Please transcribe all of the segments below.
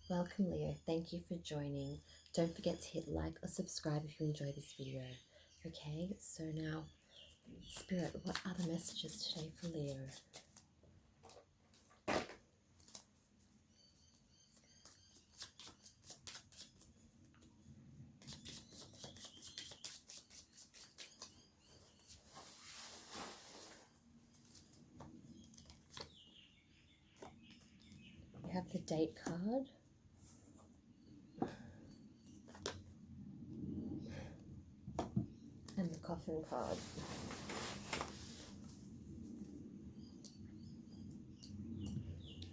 Welcome, Leo. Thank you for joining. Don't forget to hit like or subscribe if you enjoy this video. Okay, so now, Spirit, what are the messages today for Leo? We have the date card. And the coffin card.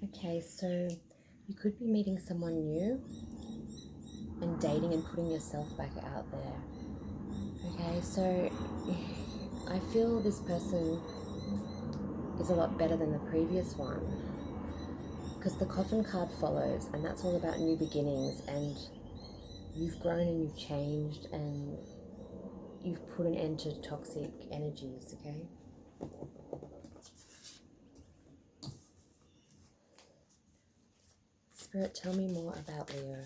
Okay, so you could be meeting someone new and dating and putting yourself back out there. Okay, so I feel this person is a lot better than the previous one, because the coffin card follows, and that's all about new beginnings, and you've grown and you've changed and you've put an end to toxic energies, okay? Spirit, tell me more about Leo.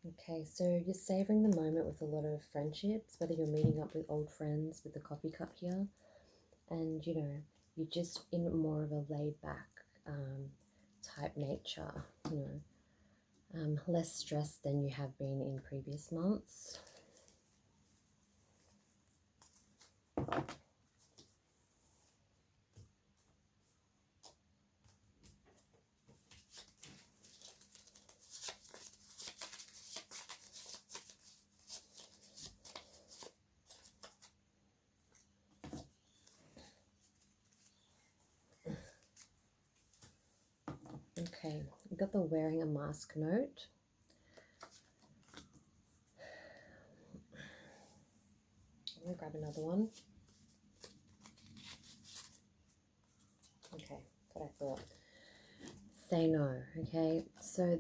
Okay, so you're savoring the moment with a lot of friendships, whether you're meeting up with old friends with the coffee cup here, and you know, you're just in more of a laid back type nature, you know, less stressed than you have been in previous months. Okay, we got the wearing a mask note. I'm going to grab another one. Okay, what I thought. Say no, okay? So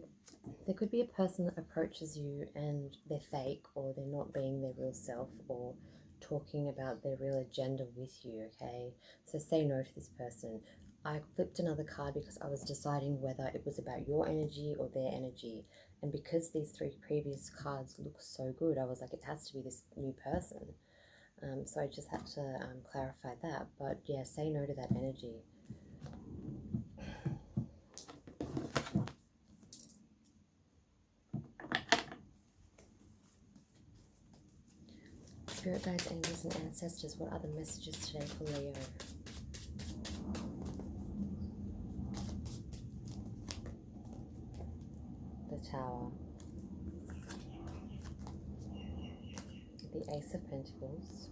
there could be a person that approaches you and they're fake, or they're not being their real self, or talking about their real agenda with you, okay? So say no to this person. I flipped another card because I was deciding whether it was about your energy or their energy. And because these three previous cards look so good, I was like, it has to be this new person. So I just had to clarify that. But yeah, say no to that energy. Spirit guides, angels, and ancestors, what are the messages today for Leo? The Tower. The Ace of Pentacles.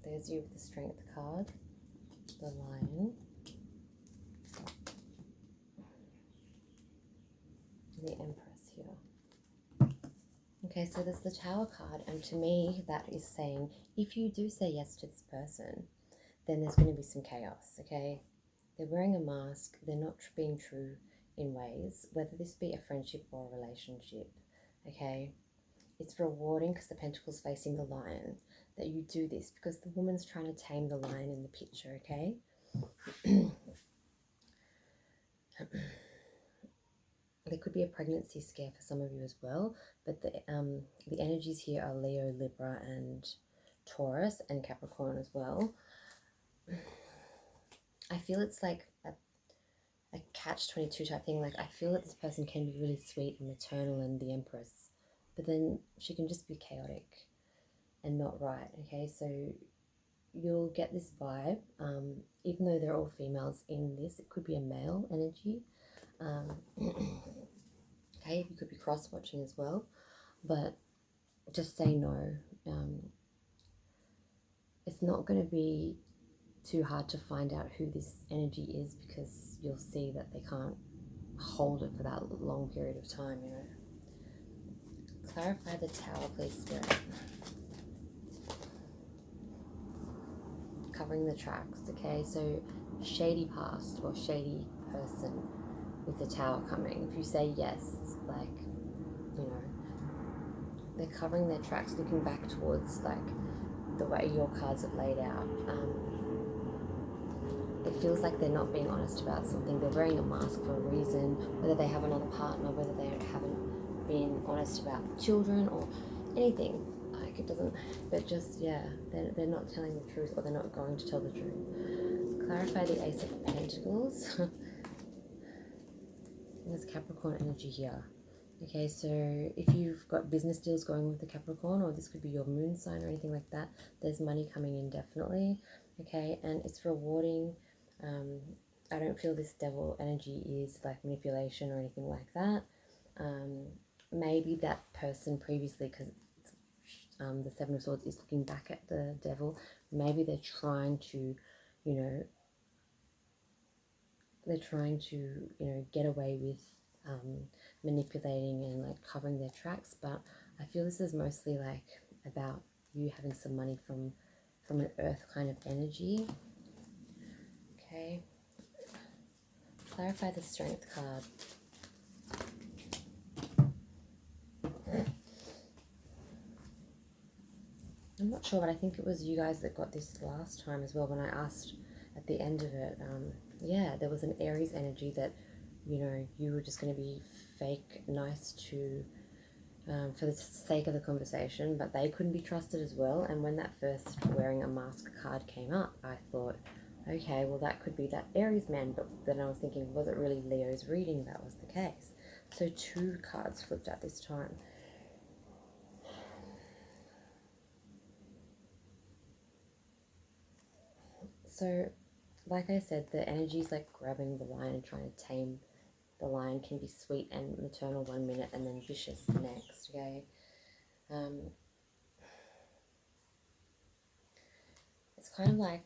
There's you with the Strength card. The Lion. The Empress here. Okay, so there's the Tower card, and to me that is saying if you do say yes to this person, then there's going to be some chaos, okay? They're wearing a mask, they're not being true in ways, whether this be a friendship or a relationship, okay? It's rewarding because the Pentacle's facing the Lion that you do this, because the woman's trying to tame the lion in the picture, okay? There could be a pregnancy scare for some of you as well, but the energies here are Leo, Libra, and Taurus, and Capricorn as well. I feel it's like a catch-22 type thing. Like, I feel that this person can be really sweet and maternal and the Empress, but then she can just be chaotic and not right, okay? So you'll get this vibe, even though they're all females in this, it could be a male energy. Okay, you could be cross-watching as well, but just say no. It's not going to be too hard to find out who this energy is, because you'll see that they can't hold it for that long period of time, you know. Clarify the Tower, please, Spirit. Covering the tracks, okay? So shady past or shady person with the Tower coming. If you say yes, like, you know, they're covering their tracks, looking back towards like the way your cards have laid out. It feels like they're not being honest about something. They're wearing a mask for a reason, whether they have another partner, whether they haven't been honest about children or anything. Like, it doesn't, but just, yeah, they're not telling the truth, or they're not going to tell the truth. Clarify the Ace of Pentacles. There's Capricorn energy here. Okay, so if you've got business deals going with the Capricorn, or this could be your moon sign or anything like that, there's money coming in definitely. Okay, and it's rewarding. I don't feel this devil energy is like manipulation or anything like that. Maybe that person previously, because the Seven of Swords is looking back at the devil, maybe they're trying to, you know, get away with manipulating and like covering their tracks. But I feel this is mostly like about you having some money from an earth kind of energy. Okay, clarify the Strength card. I'm not sure, but I think it was you guys that got this last time as well when I asked at the end of it. Yeah, there was an Aries energy that, you know, you were just going to be fake nice to for the sake of the conversation, but they couldn't be trusted as well. And when that first wearing a mask card came up, I thought, okay, well, that could be that Aries man. But then I was thinking, was it really Leo's reading that was the case? So 2 cards flipped at this time. So, like I said, the energy is like grabbing the lion and trying to tame the lion. Can be sweet and maternal one minute and then vicious the next, okay? It's kind of like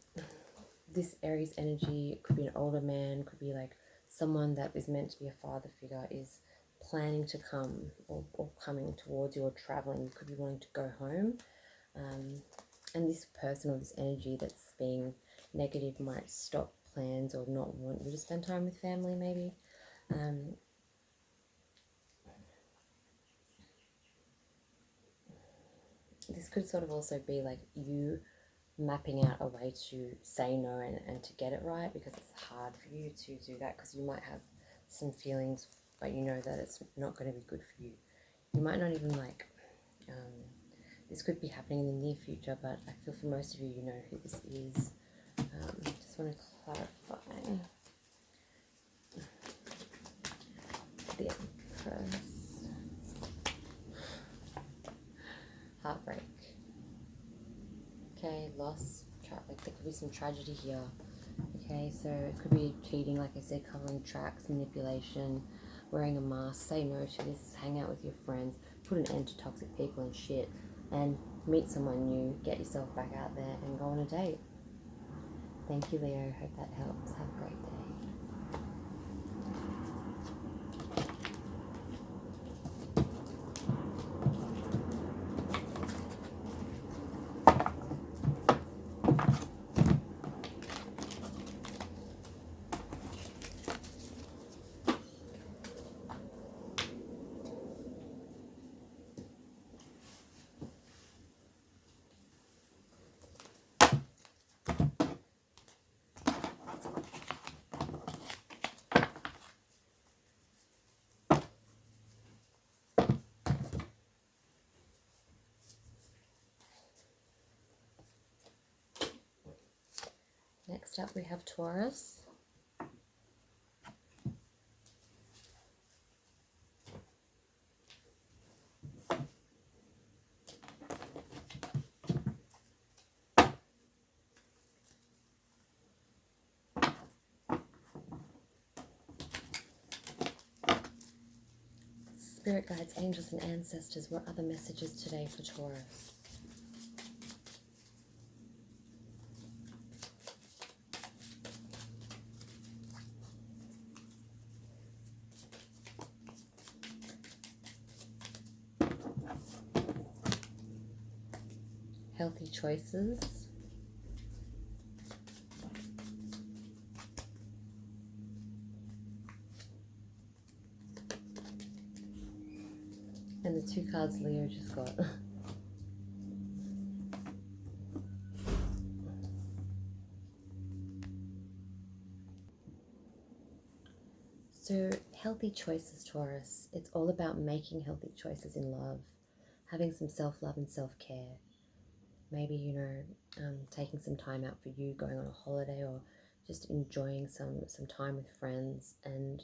this Aries energy could be an older man, could be like someone that is meant to be a father figure is planning to come or coming towards you or traveling. You could be wanting to go home. And this person or this energy that's being negative might stop plans or not want you to spend time with family maybe. This could sort of also be like you mapping out a way to say no and to get it right, because it's hard for you to do that because you might have some feelings, but you know that it's not going to be good for you. You might not even like, this could be happening in the near future, but I feel for most of you, you know who this is. Just want to clarify. The Empress. Heartbreak. Okay, loss. Like there could be some tragedy here. Okay, so it could be cheating, like I said, covering tracks, manipulation, wearing a mask, say no to this, hang out with your friends, put an end to toxic people and shit, and meet someone new, get yourself back out there and go on a date. Thank you, Leo. Hope that helps. Have a great day. Next up we have Taurus. Spirit guides, angels and ancestors, what are the messages today for Taurus? Healthy choices. And the 2 cards Leo just got. So healthy choices, Taurus. It's all about making healthy choices in love, having some self-love and self-care. Maybe, you know, taking some time out for you, going on a holiday, or just enjoying some time with friends, and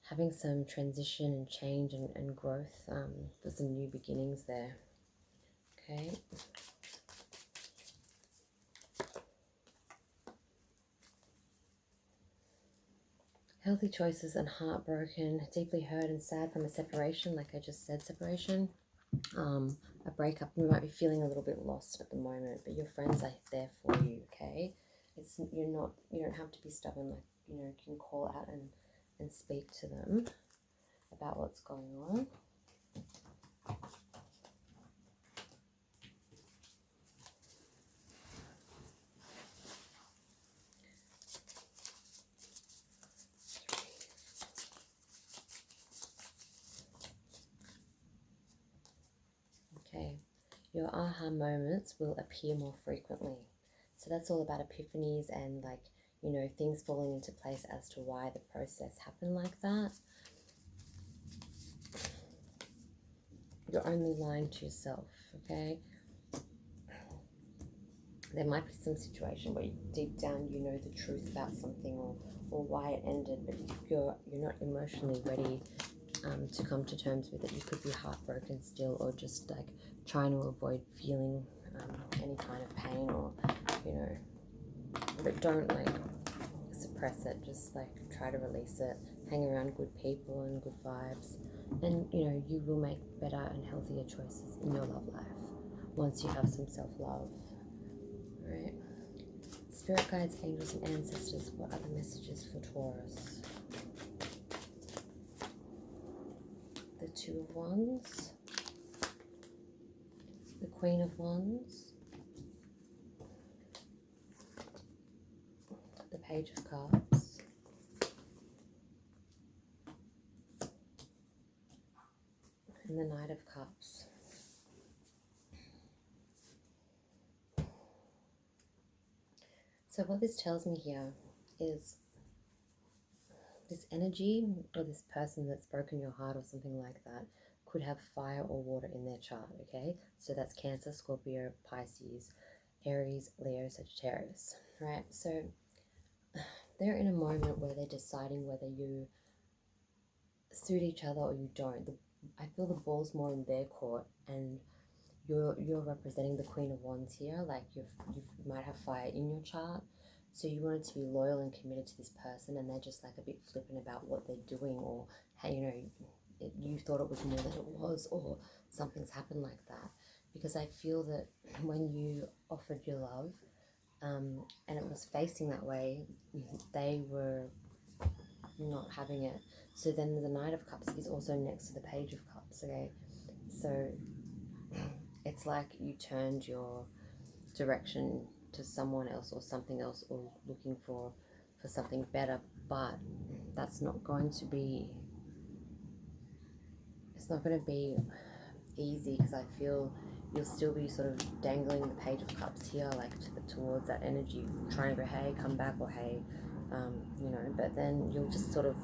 having some transition and change and growth for some new beginnings there. Okay. Healthy choices and heartbroken, deeply hurt and sad from a separation, like I just said, separation. A breakup. You might be feeling a little bit lost at the moment, but your friends are there for you, okay? You don't have to be stubborn, like, you know, you can call out and speak to them about what's going on. Okay, your aha moments will appear more frequently. So that's all about epiphanies and, like, you know, things falling into place as to why the process happened like that. You're only lying to yourself, okay? There might be some situation where deep down you know the truth about something, or why it ended, but you're not emotionally ready to come to terms with it. You could be heartbroken still, or just like trying to avoid feeling any kind of pain, or, you know, but don't like suppress it. Just like try to release it. Hang around good people and good vibes, and you know you will make better and healthier choices in your love life once you have some self-love. Right. Spirit guides, angels, and ancestors. What are the messages for Taurus? The Two of Wands, the Queen of Wands, the Page of Cups, and the Knight of Cups. So what this tells me here is this energy, or this person that's broken your heart or something like that, could have fire or water in their chart, okay? So that's Cancer, Scorpio, Pisces, Aries, Leo, Sagittarius, right? So they're in a moment where they're deciding whether you suit each other or you don't. I feel the ball's more in their court, and you're representing the Queen of Wands here. Like you might have fire in your chart, so you wanted to be loyal and committed to this person, and they're just like a bit flippant about what they're doing, or how, you know, you thought it was more than it was, or something's happened like that. Because I feel that when you offered your love, and it was facing that way, they were not having it. So then the Knight of Cups is also next to the Page of Cups, okay? So it's like you turned your direction to someone else or something else, or looking for something better, but that's not going to be, it's not going to be easy, because I feel you'll still be sort of dangling the Page of Cups here, like towards that energy, trying to go, hey, come back, or hey, you know, but then you'll just sort of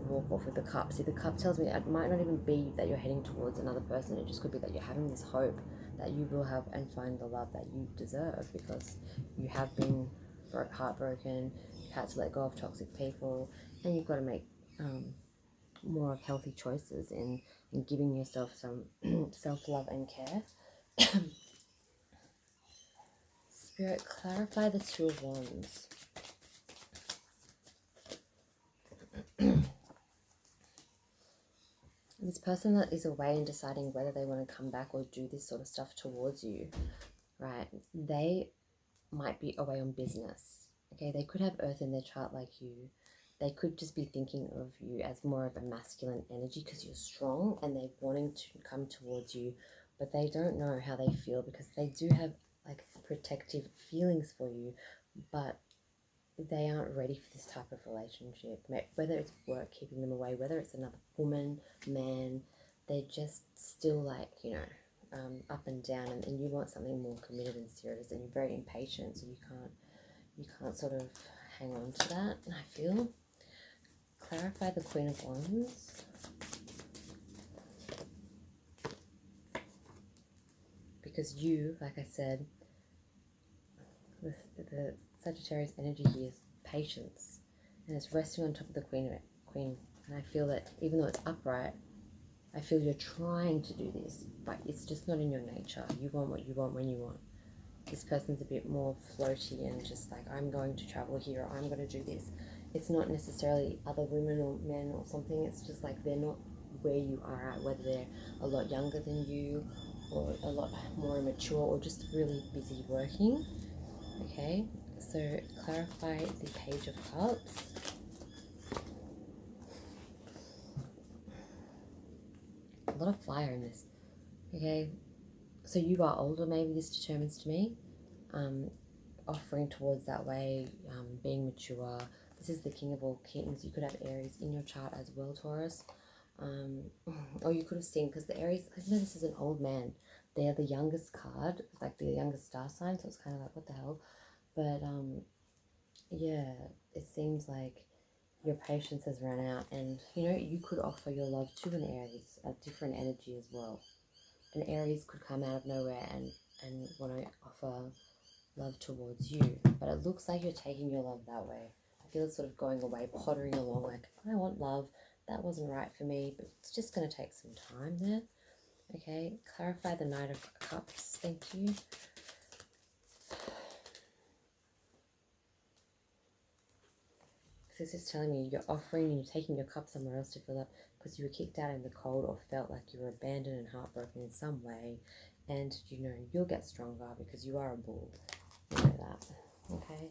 walk off with the cup. See, the cup tells me it might not even be that you're heading towards another person. It just could be that you're having this hope that you will have and find the love that you deserve, because you have been heartbroken, you've had to let go of toxic people, and you've got to make more of healthy choices in giving yourself some self-love and care. Spirit, clarify the Two of Wands. This person that is away and deciding whether they want to come back or do this sort of stuff towards you, right? They might be away on business, okay? They could have Earth in their chart like you. They could just be thinking of you as more of a masculine energy because you're strong, and they're wanting to come towards you, but they don't know how they feel, because they do have like protective feelings for you, but they aren't ready for this type of relationship. Whether it's work keeping them away, whether it's another woman, man, they're just still like, you know, up and down, and you want something more committed and serious, and you're very impatient, so you can't sort of hang on to that, I feel. Clarify the Queen of Wands. Because you, like I said, the Sagittarius energy here is patience. And it's resting on top of the Queen. And I feel that even though it's upright, I feel you're trying to do this, but it's just not in your nature. You want what you want when you want. This person's a bit more floaty and just like, I'm going to travel here, or I'm going to do this. It's not necessarily other women or men or something. It's just like they're not where you are at, whether they're a lot younger than you or a lot more immature or just really busy working. Okay, so clarify the Page of Cups. A lot of fire in this. Okay, so you are older, maybe this determines to me. Offering towards that way, being mature. This is the King of all Kings. You could have Aries in your chart as well, Taurus. Or you could have seen, because the Aries, I know this is an old man. They are the youngest card, like the youngest star sign, so it's kind of like, what the hell? But, yeah, it seems like your patience has run out, and, you know, you could offer your love to an Aries, a different energy as well. An Aries could come out of nowhere and want to offer love towards you, but it looks like you're taking your love that way. I feel it's sort of going away, pottering along like, I want love, that wasn't right for me, but it's just going to take some time there. Okay, clarify the Knight of Cups. Thank you. This is telling me you're offering and you're taking your cup somewhere else to fill up because you were kicked out in the cold or felt like you were abandoned and heartbroken in some way, and you know you'll get stronger because you are a bull. You know that. Okay.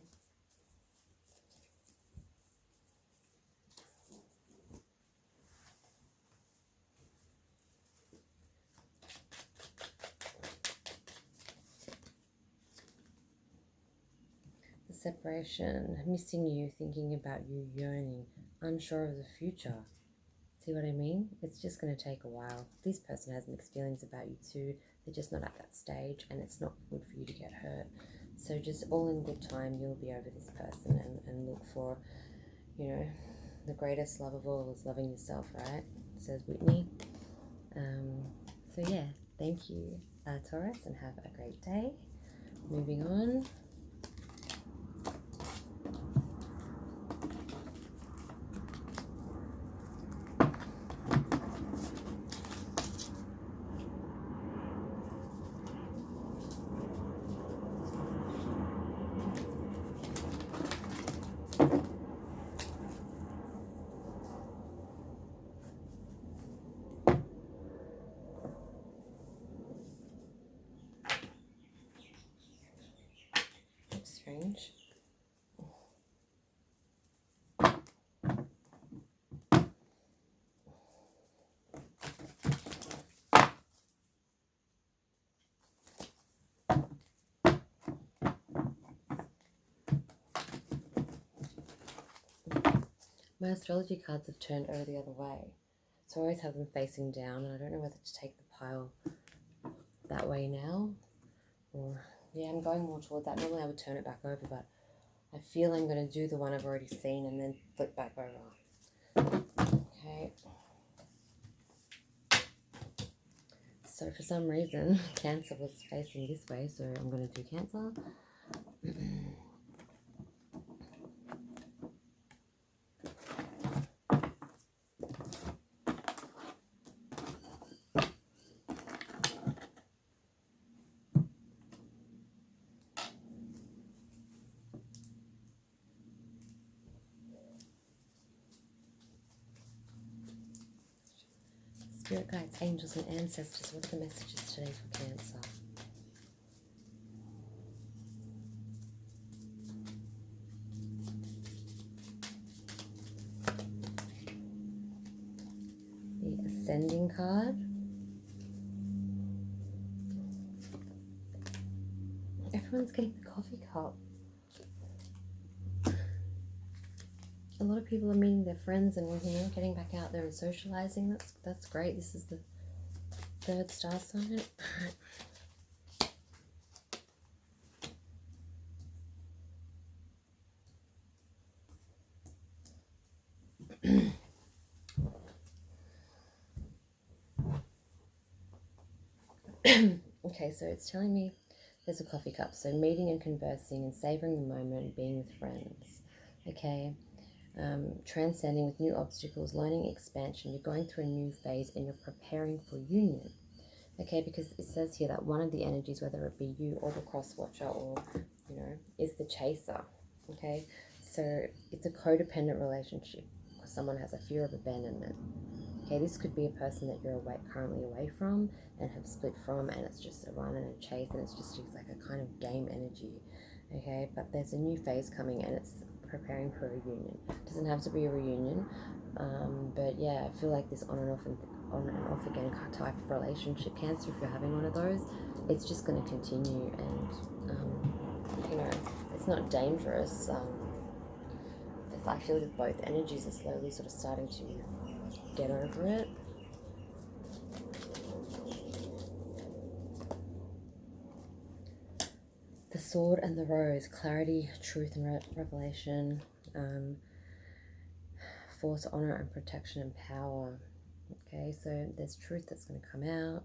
The separation, missing you, thinking about you, yearning, unsure of the future. See what I mean? It's just going to take a while. This person has mixed feelings about you too. They're just not at that stage, and it's not good for you to get hurt. So just all in good time, you'll be over this person and look for, you know, the greatest love of all is loving yourself, right? Says Whitney. So yeah, thank you, Taurus, and have a great day. Moving on. Strange. My astrology cards have turned over the other way, so I always have them facing down, and I don't know whether to take the pile that way now, or yeah, I'm going more toward that. Normally I would turn it back over, but I feel I'm going to do the one I've already seen and then flip back over. Okay. So for some reason, Cancer was facing this way, so I'm going to do Cancer. Spirit guides, angels, and ancestors, what are the messages today for Cancer? The Ascending card. Everyone's getting the coffee cup. A lot of people are meeting their friends and, you know, getting back out there and socializing. That's great. This is the third star sign. Okay, so it's telling me there's a coffee cup. So meeting and conversing and savoring the moment, being with friends. Okay, transcending with new obstacles, learning expansion. You're going through a new phase and you're preparing for union. Okay, because it says here that one of the energies, whether it be you or the cross watcher or, you know, is the chaser. Okay, so it's a codependent relationship because someone has a fear of abandonment. Okay, this could be a person that you're currently away from and have split from, and it's just a run and a chase, and it's just like a kind of game energy. Okay, but there's a new phase coming and it's preparing for a reunion. It doesn't have to be a reunion, but yeah, I feel like this on and off again type of relationship, Cancer, if you're having one of those, it's just going to continue, and you know, it's not dangerous. I feel that both energies are slowly sort of starting to get over it. The Sword and the Rose, clarity, truth and revelation, force, honor and protection and power. Okay, so there's truth that's going to come out.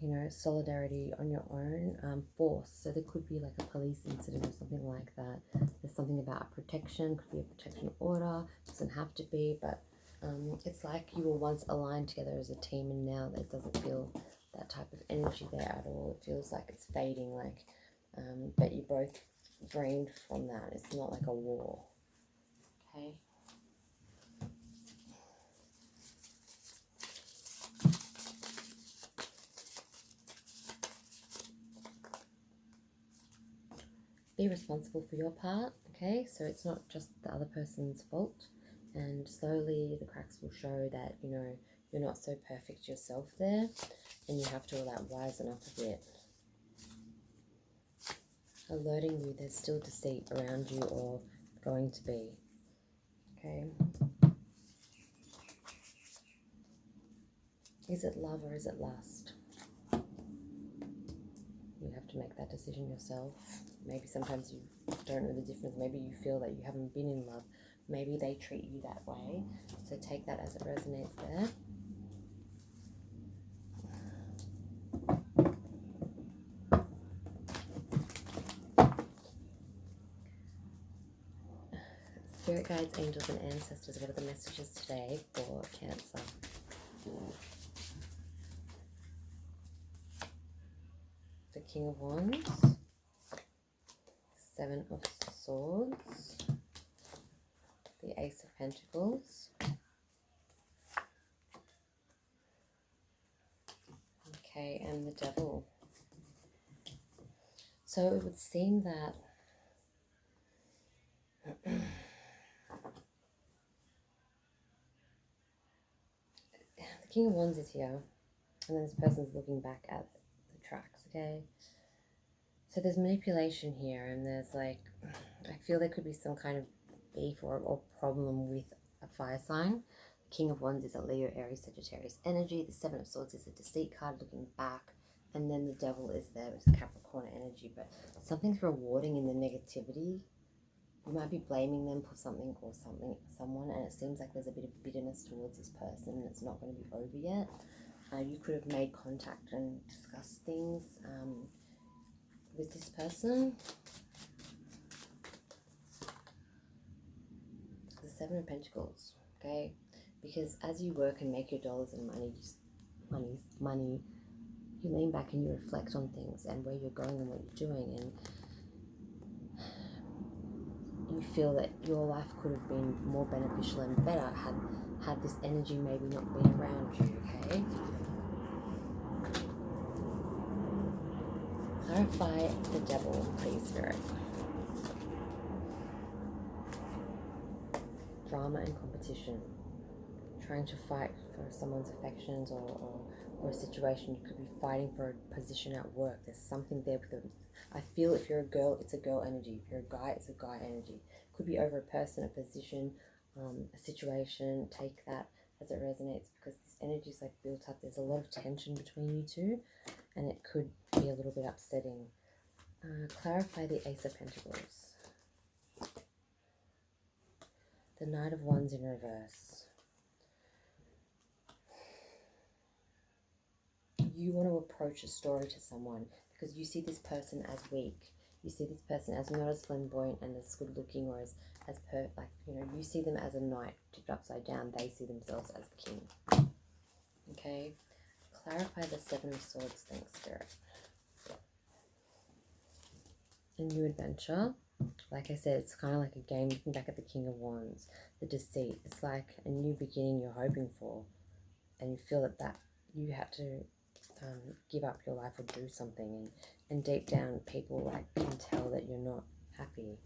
You know, solidarity on your own, force. So there could be like a police incident or something like that. There's something about protection, could be a protection order, doesn't have to be, but it's like you were once aligned together as a team and now it doesn't feel that type of energy there at all. It feels like it's fading, like, but you both drained from that. It's not like a war. Okay. Be responsible for your part, okay? So it's not just the other person's fault, and slowly the cracks will show that, you know, you're not so perfect yourself there, and you have to wisen up a bit. Alerting you there's still deceit around you or going to be, okay? Is it love or is it lust? You have to make that decision yourself. Maybe sometimes you don't know the difference. Maybe you feel that you haven't been in love. Maybe they treat you that way. So take that as it resonates there. Spirit guides, angels and ancestors, what are the messages today for Cancer? The King of Wands, Seven of Swords, the Ace of Pentacles, okay, and the Devil. So it would seem that the King of Wands is here, and then this person's looking back at the tracks, okay? So there's manipulation here, and there's like, I feel there could be some kind of beef or problem with a fire sign. The King of Wands is a Leo, Aries, Sagittarius energy. The Seven of Swords is a deceit card looking back. And then the Devil is there with Capricorn energy. But something's rewarding in the negativity. You might be blaming them for something or someone, and it seems like there's a bit of bitterness towards this person, and it's not going to be over yet. You could have made contact and discussed things with this person. The Seven of Pentacles, okay? Because as you work and make your dollars and money, you lean back and you reflect on things and where you're going and what you're doing, and you feel that your life could have been more beneficial and better had this energy maybe not been around you, okay? Clarify the Devil, please, Spirit. Drama and competition. Trying to fight for someone's affections or a situation. You could be fighting for a position at work. There's something there with them. I feel if you're a girl, it's a girl energy. If you're a guy, it's a guy energy. Could be over a person, a position, a situation. Take that as it resonates, because this energy is like built up. There's a lot of tension between you two, and it could be a little bit upsetting. Clarify the Ace of Pentacles. The Knight of Wands in reverse. you want to approach a story to someone because you see this person as weak. You see this person as not as flamboyant and as good looking or as like, you know, you see them as a knight tipped upside down. They see themselves as the king. Okay? Clarify the Seven of Swords, thanks, Spirit. A new adventure. Like I said, it's kind of like a game. Looking back at the King of Wands, the deceit. It's like a new beginning you're hoping for. And you feel that you had to give up your life or do something. And deep down, people like can tell that you're not happy.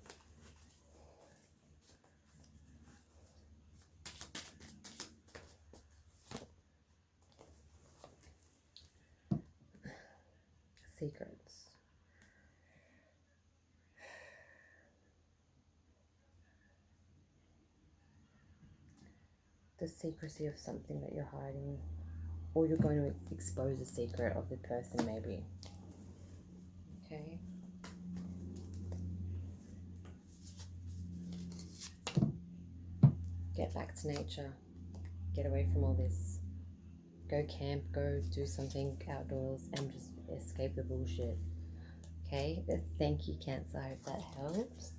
Secrets. The secrecy of something that you're hiding, or you're going to expose a secret of the person, maybe. Okay. Get back to nature. Get away from all this. Go camp, go do something outdoors and just escape the bullshit. Okay? Thank you, Cancer. I hope that helps.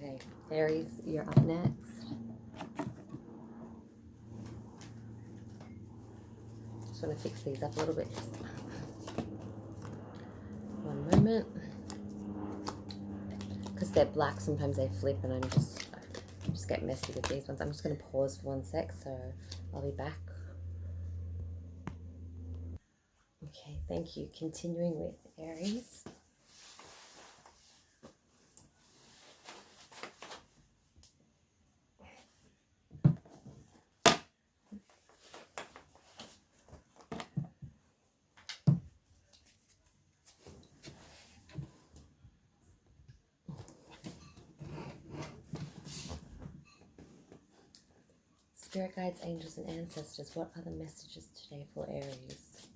Okay, Aries, you're up next. Just want to fix these up a little bit. One moment. Because they're black, sometimes they flip and I just get messy with these ones. I'm just going to pause for 1 sec, so I'll be back. Okay, thank you. Continuing with Aries. Spirit guides, angels, and ancestors, what are the messages today for Aries?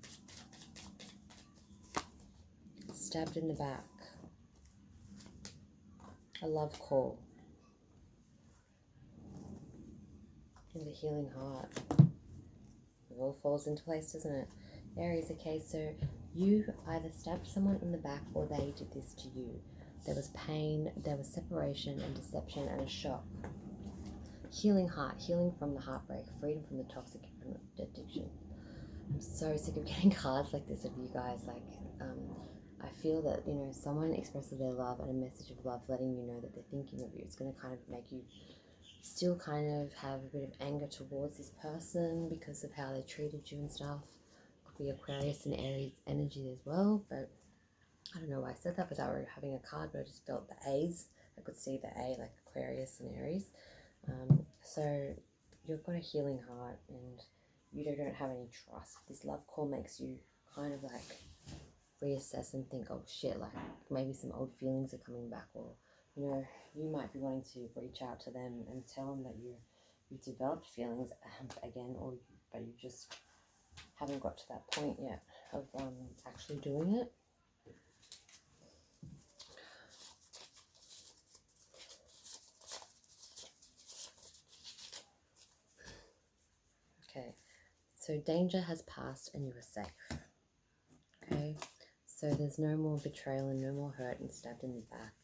Stabbed in the back. A love call. And a healing heart. It all falls into place, doesn't it? Aries, okay, so you either stabbed someone in the back or they did this to you. There was pain, there was separation and deception and a shock. Healing heart, healing from the heartbreak, freedom from the toxic addiction. I'm so sick of getting cards like this of you guys. Like, I feel that, you know, someone expresses their love and a message of love, letting you know that they're thinking of you. It's going to kind of make you still kind of have a bit of anger towards this person because of how they treated you and stuff. Could be Aquarius and Aries energy as well, but I don't know why I said that without having a card, but I just felt the A's. I could see the A, like Aquarius and Aries. So you've got a healing heart and you don't have any trust. This love call makes you kind of like reassess and think, oh shit, like maybe some old feelings are coming back, or, you know, you might be wanting to reach out to them and tell them that you've developed feelings again, but you just haven't got to that point yet of actually doing it. Okay, so danger has passed and you are safe. Okay, so there's no more betrayal and no more hurt and stabbed in the back.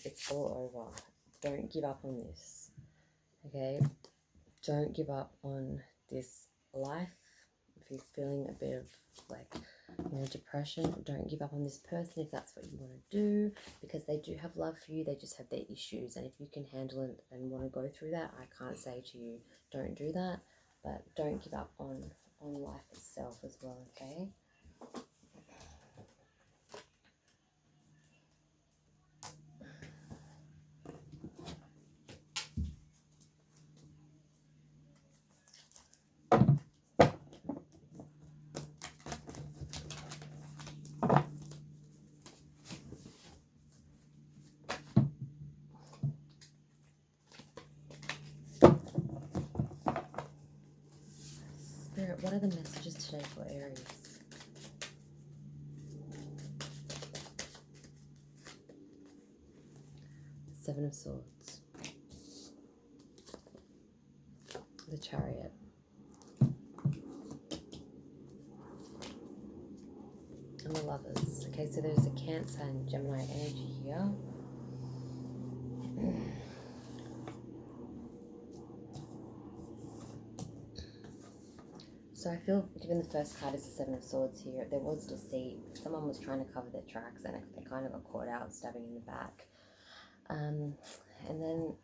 It's all over. Don't give up on this. Okay, don't give up on this life. If you're feeling a bit of like You know, depression. Don't give up on this person if that's what you want to do, because they do have love for you. They just have their issues, and if you can handle it and want to go through that, I can't say to you don't do that, but don't give up on life itself as well. Okay. Spirit, what are the messages today for Aries? Seven of Swords. The Chariot. And the Lovers. Okay, so there's a Cancer and Gemini energy here. So I feel, given the first card is the Seven of Swords here, there was deceit. Someone was trying to cover their tracks and they kind of got caught out, stabbing in the back. And then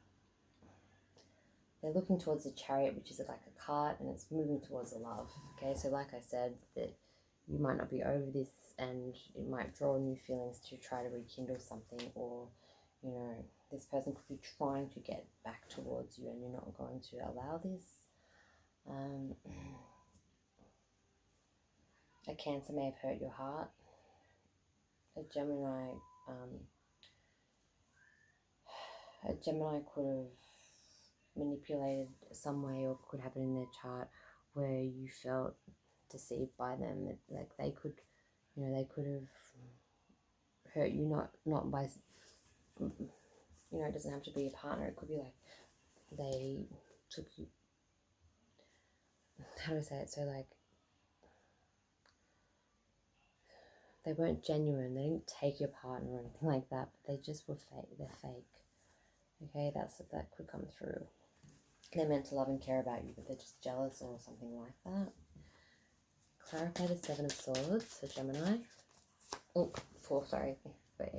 they're looking towards the Chariot, which is like a cart, and it's moving towards the love. Okay, so like I said, that you might not be over this, and it might draw new feelings to try to rekindle something, or, you know, this person could be trying to get back towards you, and you're not going to allow this. A Cancer may have hurt your heart. A Gemini could have manipulated some way, or could have it in their chart where you felt deceived by them. Like they could, you know, they could have hurt you, not by, you know, it doesn't have to be a partner. It could be like they took you, how do I say it? So like they weren't genuine. They didn't take your partner or anything like that, but they just were fake. They're fake. Okay, that could come through. They're meant to love and care about you, but they're just jealous or something like that. Clarify the Seven of Swords for Gemini. Oh, for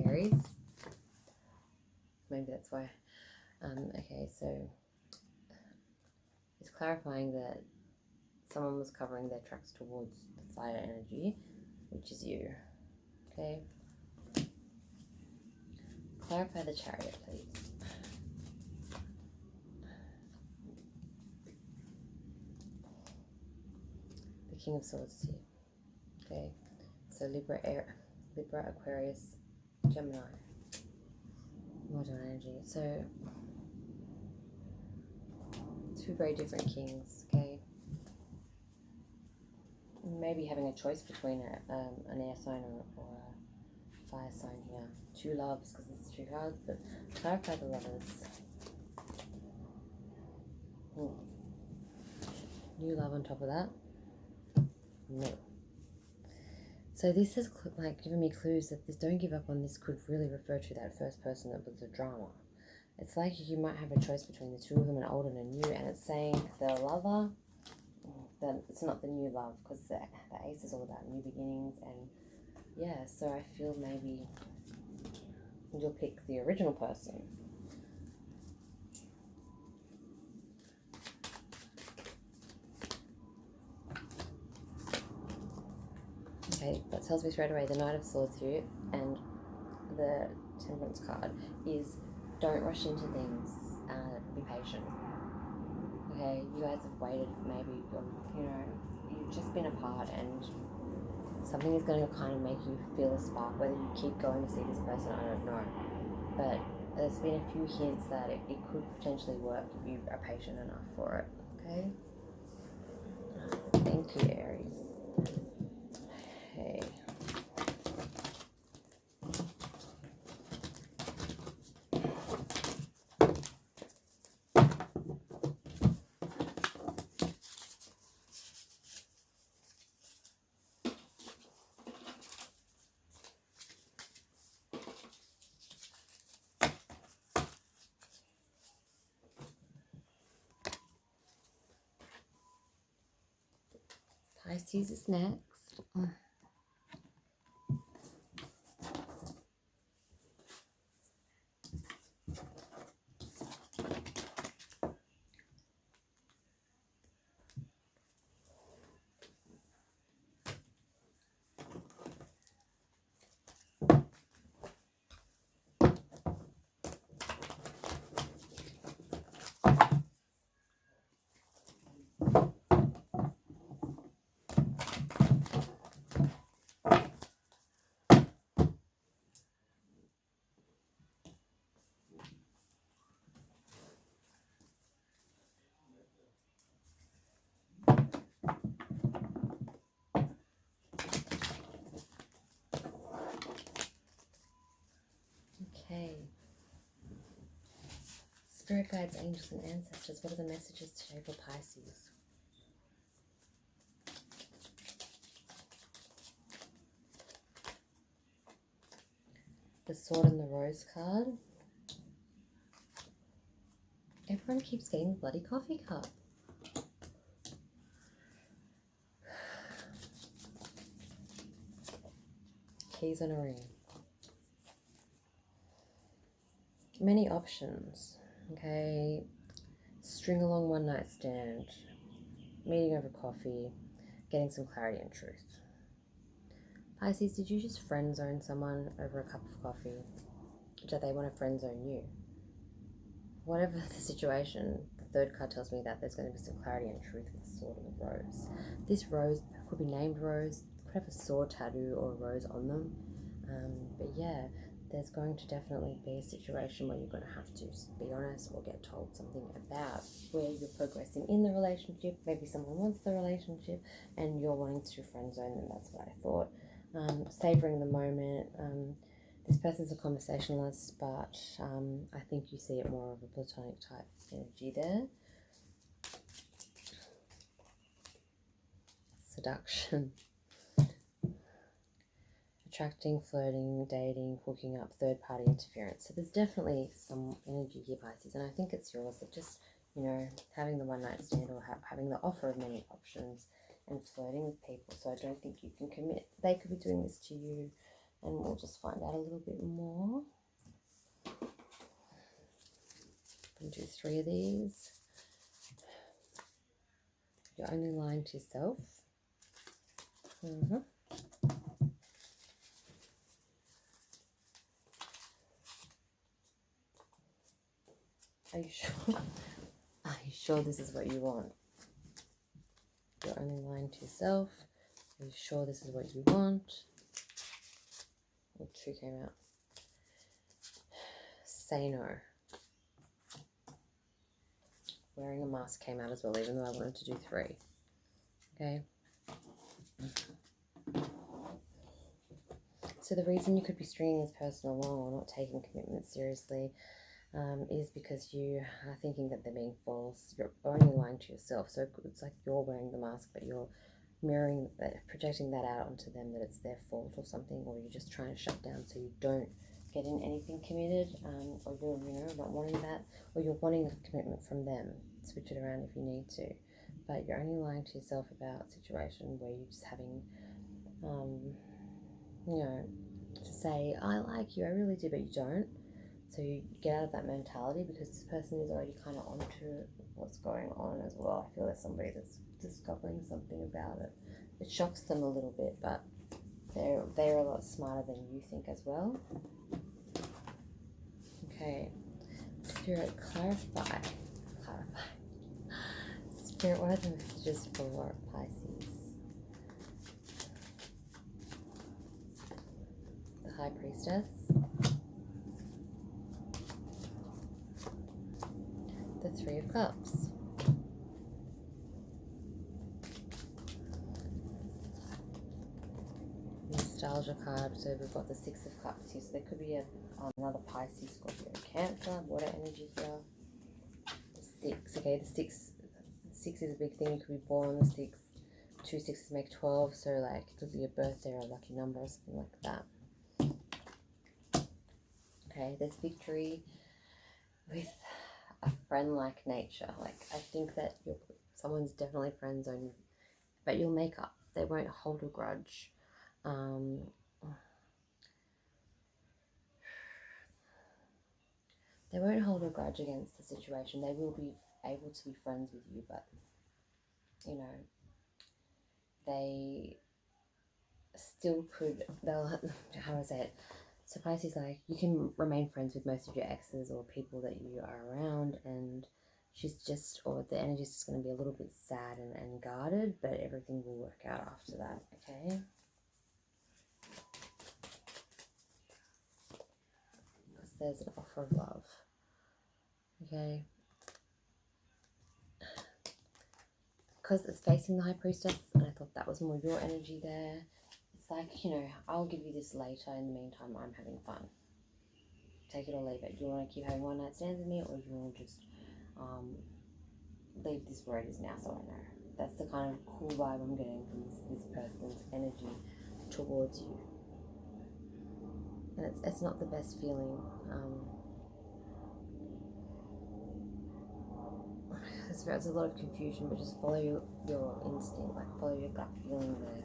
Aries. Maybe that's why. Okay, so it's clarifying that someone was covering their tracks towards the fire energy, which is you. Okay. Clarify the Chariot, please. The King of Swords is here. Okay. So Libra, Aquarius, Gemini. Modern energy. So two very different kings. Okay. Maybe having a choice between an air sign or a fire sign here. Two loves, because it's two cards, but clarify the Lovers. New love on top of that? No. So this has like given me clues that this don't give up on this could really refer to that first person that was the drama. It's like you might have a choice between the two of them, an old and a new, and it's saying the lover, that it's not the new love, because the Ace is all about new beginnings, and yeah, so I feel maybe you'll pick the original person. Okay, that tells me straight away the Knight of Swords here, and the Temperance card is don't rush into things, be patient. Okay, you guys have waited maybe, you know, you've just been apart, and something is going to kind of make you feel a spark. Whether you keep going to see this person, I don't know, but there's been a few hints that it could potentially work if you are patient enough for it. Okay, thank you, Aries. Okay. Pisces is next. Okay. Spirit guides, angels, and ancestors. What are the messages today for Pisces? The Sword and the Rose card. Everyone keeps getting the bloody coffee cup. Keys on a ring. Many options. Okay. String along one night stand. Meeting over coffee. Getting some clarity and truth. Pisces, did you just friend zone someone over a cup of coffee? Do they want to friend zone you? Whatever the situation, the third card tells me that there's going to be some clarity and truth with the sword and the rose. This rose could be named Rose, could have a sword tattoo or a rose on them. But yeah, there's going to definitely be a situation where you're going to have to be honest or get told something about where you're progressing in the relationship. Maybe someone wants the relationship and you're wanting to friend zone them. That's what I thought. Savoring the moment. This person's a conversationalist, but I think you see it more of a platonic type energy there. Seduction. Attracting, flirting, dating, hooking up, third-party interference. So there's definitely some energy here, Pisces, and I think it's yours that just, you know, having the one-night stand or having the offer of many options and flirting with people. So I don't think you can commit. They could be doing this to you, and we'll just find out a little bit more. And do 3 of these. You're only lying to yourself. Are you sure? Are you sure this is what you want? You're only lying to yourself. Are you sure this is what you want? Well, 2 came out. Say no. Wearing a mask came out as well, even though I wanted to do 3. Okay. So the reason you could be stringing this person along or not taking commitment seriously is because you are thinking that they're being false. You're only lying to yourself. So it's like you're wearing the mask, but you're mirroring that, projecting that out onto them, that it's their fault or something, or you're just trying to shut down so you don't get in anything committed, or you're, you know, not wanting that, or you're wanting a commitment from them. Switch it around if you need to, but you're only lying to yourself about a situation where you're just having, you know, to say, I like you, I really do, but you don't. So you get out of that mentality because this person is already kind of onto what's going on as well. I feel there's somebody that's discovering something about it. It shocks them a little bit, but they're a lot smarter than you think as well. Okay, Spirit, clarify. Spirit, what are the messages for Pisces? The High Priestess. The 3 of Cups. Nostalgia card. So we've got the 6 of Cups here. So there could be another Pisces, Scorpio, Cancer, water energy here. The 6. Okay, the 6 is a big thing. You could be born on the 6th. 2 6s make 12. So like it could be a birthday or a lucky number or something like that. Okay, there's victory with a friend-like nature. Like I think that someone's definitely friend zone, but you'll make up. They won't hold a grudge. They won't hold a grudge against the situation. They will be able to be friends with you, but you know, they still could. They'll, how do I say it? So Pisces, like, you can remain friends with most of your exes or people that you are around, and she's just, or the energy's just going to be a little bit sad and guarded, but everything will work out after that, okay? Because there's an offer of love, okay? Because it's facing the High Priestess, and I thought that was more your energy there. It's like, you know, I'll give you this later. In the meantime, I'm having fun take it or leave it. Do you want to keep having one night stands with me, or do you want to just leave this where it is now so I know? That's the kind of cool vibe I'm getting from this person's energy towards you. And it's not the best feeling. There's a lot of confusion, but just follow your instinct, like follow your gut feeling there.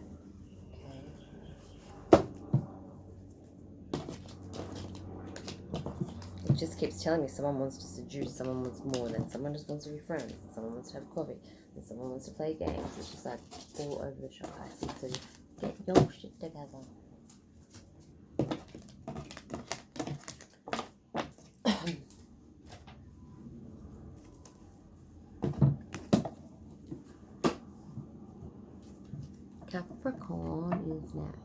It just keeps telling me someone wants to seduce, someone wants more, then someone just wants to be friends, someone wants to have coffee, then someone wants to play games. It's just like all over the shop. I see, so get your shit together. Capricorn is next.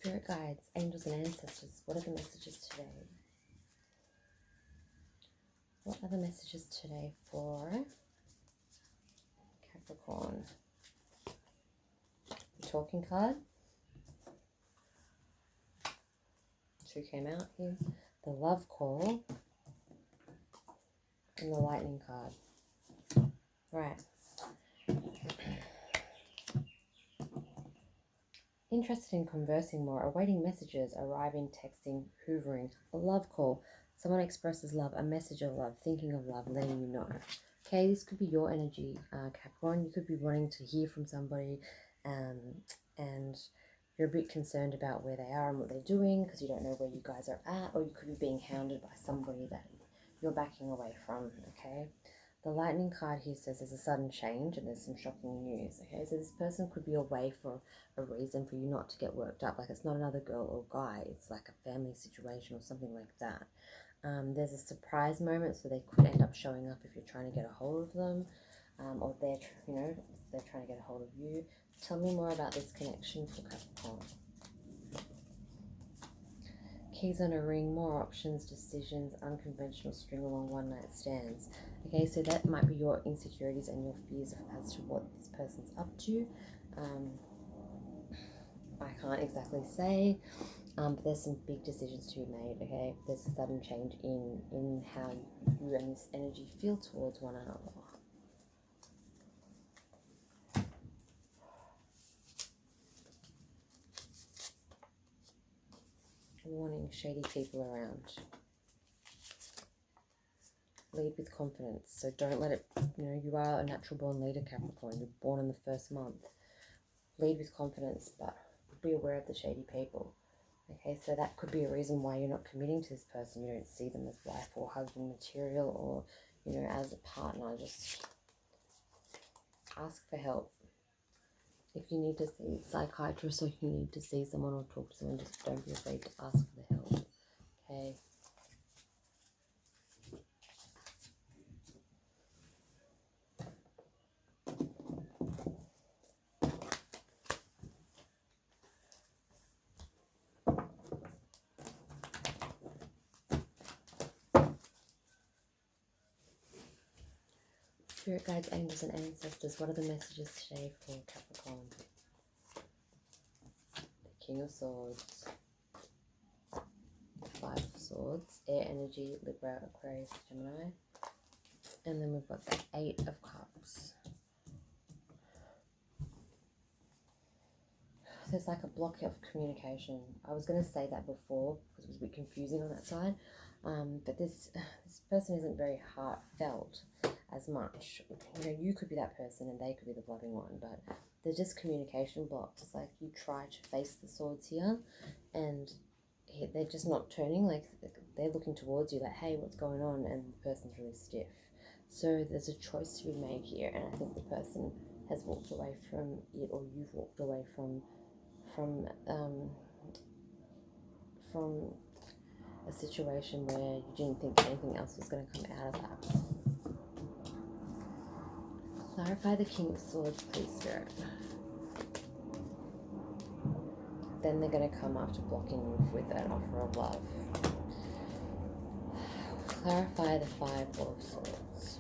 Spirit guides, angels and ancestors, what are the messages today? What are the messages today for Capricorn? The talking card. 2 came out here. The love call. And the lightning card. Right. Interested in conversing more, awaiting messages, arriving, texting, hoovering, a love call. Someone expresses love, a message of love, thinking of love, letting you know. Okay, this could be your energy, Capricorn. You could be wanting to hear from somebody and you're a bit concerned about where they are and what they're doing because you don't know where you guys are at, or you could be being hounded by somebody that you're backing away from, okay? The lightning card here says there's a sudden change and there's some shocking news, okay? So this person could be away for a reason for you not to get worked up. Like it's not another girl or guy. It's like a family situation or something like that. There's a surprise moment, so they could end up showing up if you're trying to get a hold of them, or they're trying to get a hold of you. Tell me more about this connection for Capricorn. Keys on a ring, more options, decisions, unconventional string along one night stands. Okay, so that might be your insecurities and your fears as to what this person's up to. I can't exactly say, but there's some big decisions to be made, okay? There's a sudden change in how you and this energy feel towards one another. Warning, shady people around. Lead with confidence. So don't let it, you are a natural born leader, Capricorn. You're born in the first month. Lead with confidence, but be aware of the shady people. Okay, so that could be a reason why you're not committing to this person. You don't see them as wife or husband material, or, as a partner. Just ask for help. If you need to see a psychiatrist or you need to see someone or talk to someone, just don't be afraid to ask for the help. Okay. Spirit guides, angels and ancestors, what are the messages today for Capricorn? The King of Swords, 5 of Swords, air energy, Libra, Aquarius, Gemini. And then we've got the 8 of Cups. There's like a block of communication. I was going to say that before because it was a bit confusing on that side. But this person isn't very heartfelt. as much. You know, you could be that person and they could be the loving one, but they're just communication blocks. It's like you try to face the swords here and they're just not turning, like they're looking towards you like, hey, what's going on? And the person's really stiff. So there's a choice to be made here, and I think the person has walked away from it, or you've walked away from a situation where you didn't think anything else was going to come out of that. Clarify the King of Swords, please, Spirit. Then they're going to come after blocking you with an offer of love. Clarify the Five of Swords.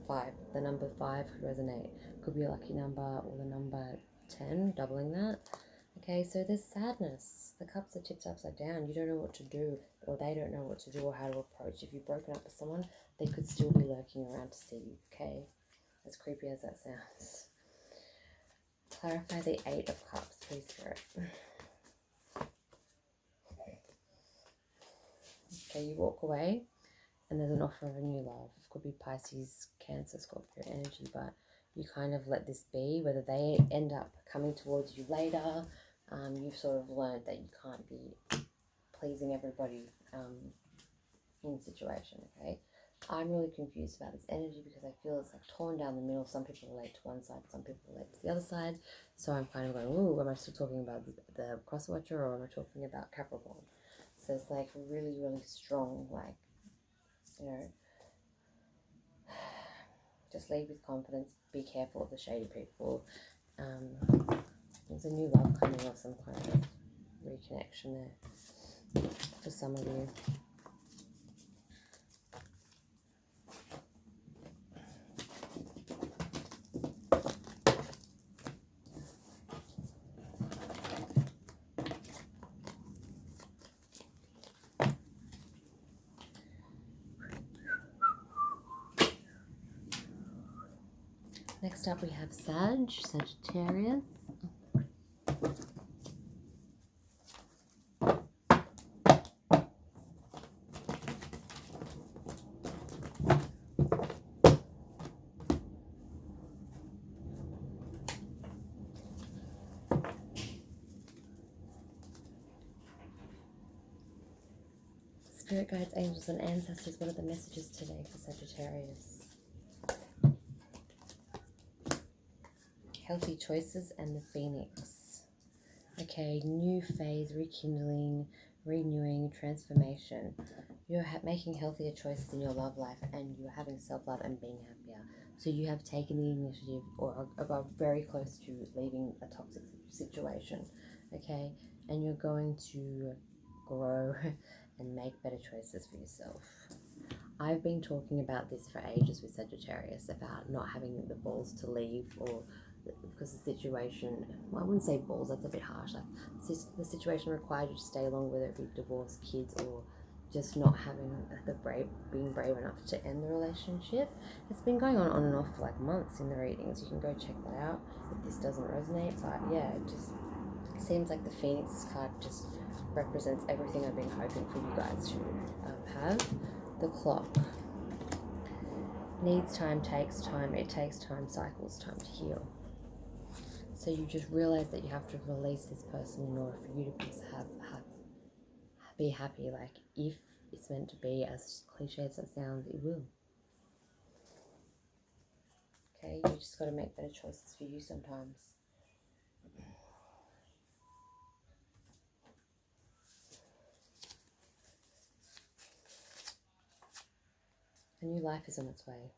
5. The number 5 could resonate. Could be a lucky number, or the number 10, doubling that. Okay, so there's sadness. The cups are tipped upside down. You don't know what to do, or they don't know what to do, or how to approach. If you've broken up with someone, they could still be lurking around to see you, okay? As creepy as that sounds. Clarify the 8 of Cups, please, Spirit. Okay, you walk away, and there's an offer of a new love. Could be Pisces, Cancer, Scorpio energy, but you kind of let this be. Whether they end up coming towards you later, you've sort of learned that you can't be pleasing everybody in the situation, okay? I'm really confused about this energy because I feel it's like torn down the middle. Some people relate to one side, some people relate to the other side. So I'm kind of going, ooh, am I still talking about the cross watcher, or am I talking about Capricorn? So it's like really, really strong, like, you know, just lead with confidence. Be careful of the shady people. There's a new love coming, or some kind of reconnection there for some of you. Next up we have Sagittarius. Spirit guides, angels, and ancestors, what are the messages today for Sagittarius? Healthy choices and the Phoenix. Okay, new phase, rekindling, renewing, transformation. You're making healthier choices in your love life, and you're having self-love and being happier. So you have taken the initiative, or are very close to leaving a toxic situation, okay? And you're going to grow and make better choices for yourself. I've been talking about this for ages with Sagittarius, about not having the balls to leave, or because the situation, well, I wouldn't say balls, that's a bit harsh, like the situation required you to stay along, whether it be divorce, kids, or just not having being brave enough to end the relationship. It's been going on and off for like months in the readings. You can go check that out if this doesn't resonate. But yeah, it just seems like the Phoenix card just represents everything I've been hoping for you guys to have. The Clock. Needs time, takes time, it takes time, cycles time to heal. So you just realize that you have to release this person in order for you to be happy. Like, if it's meant to be, as cliche as that sounds, it will. Okay, you just got to make better choices for you sometimes. A new life is on its way.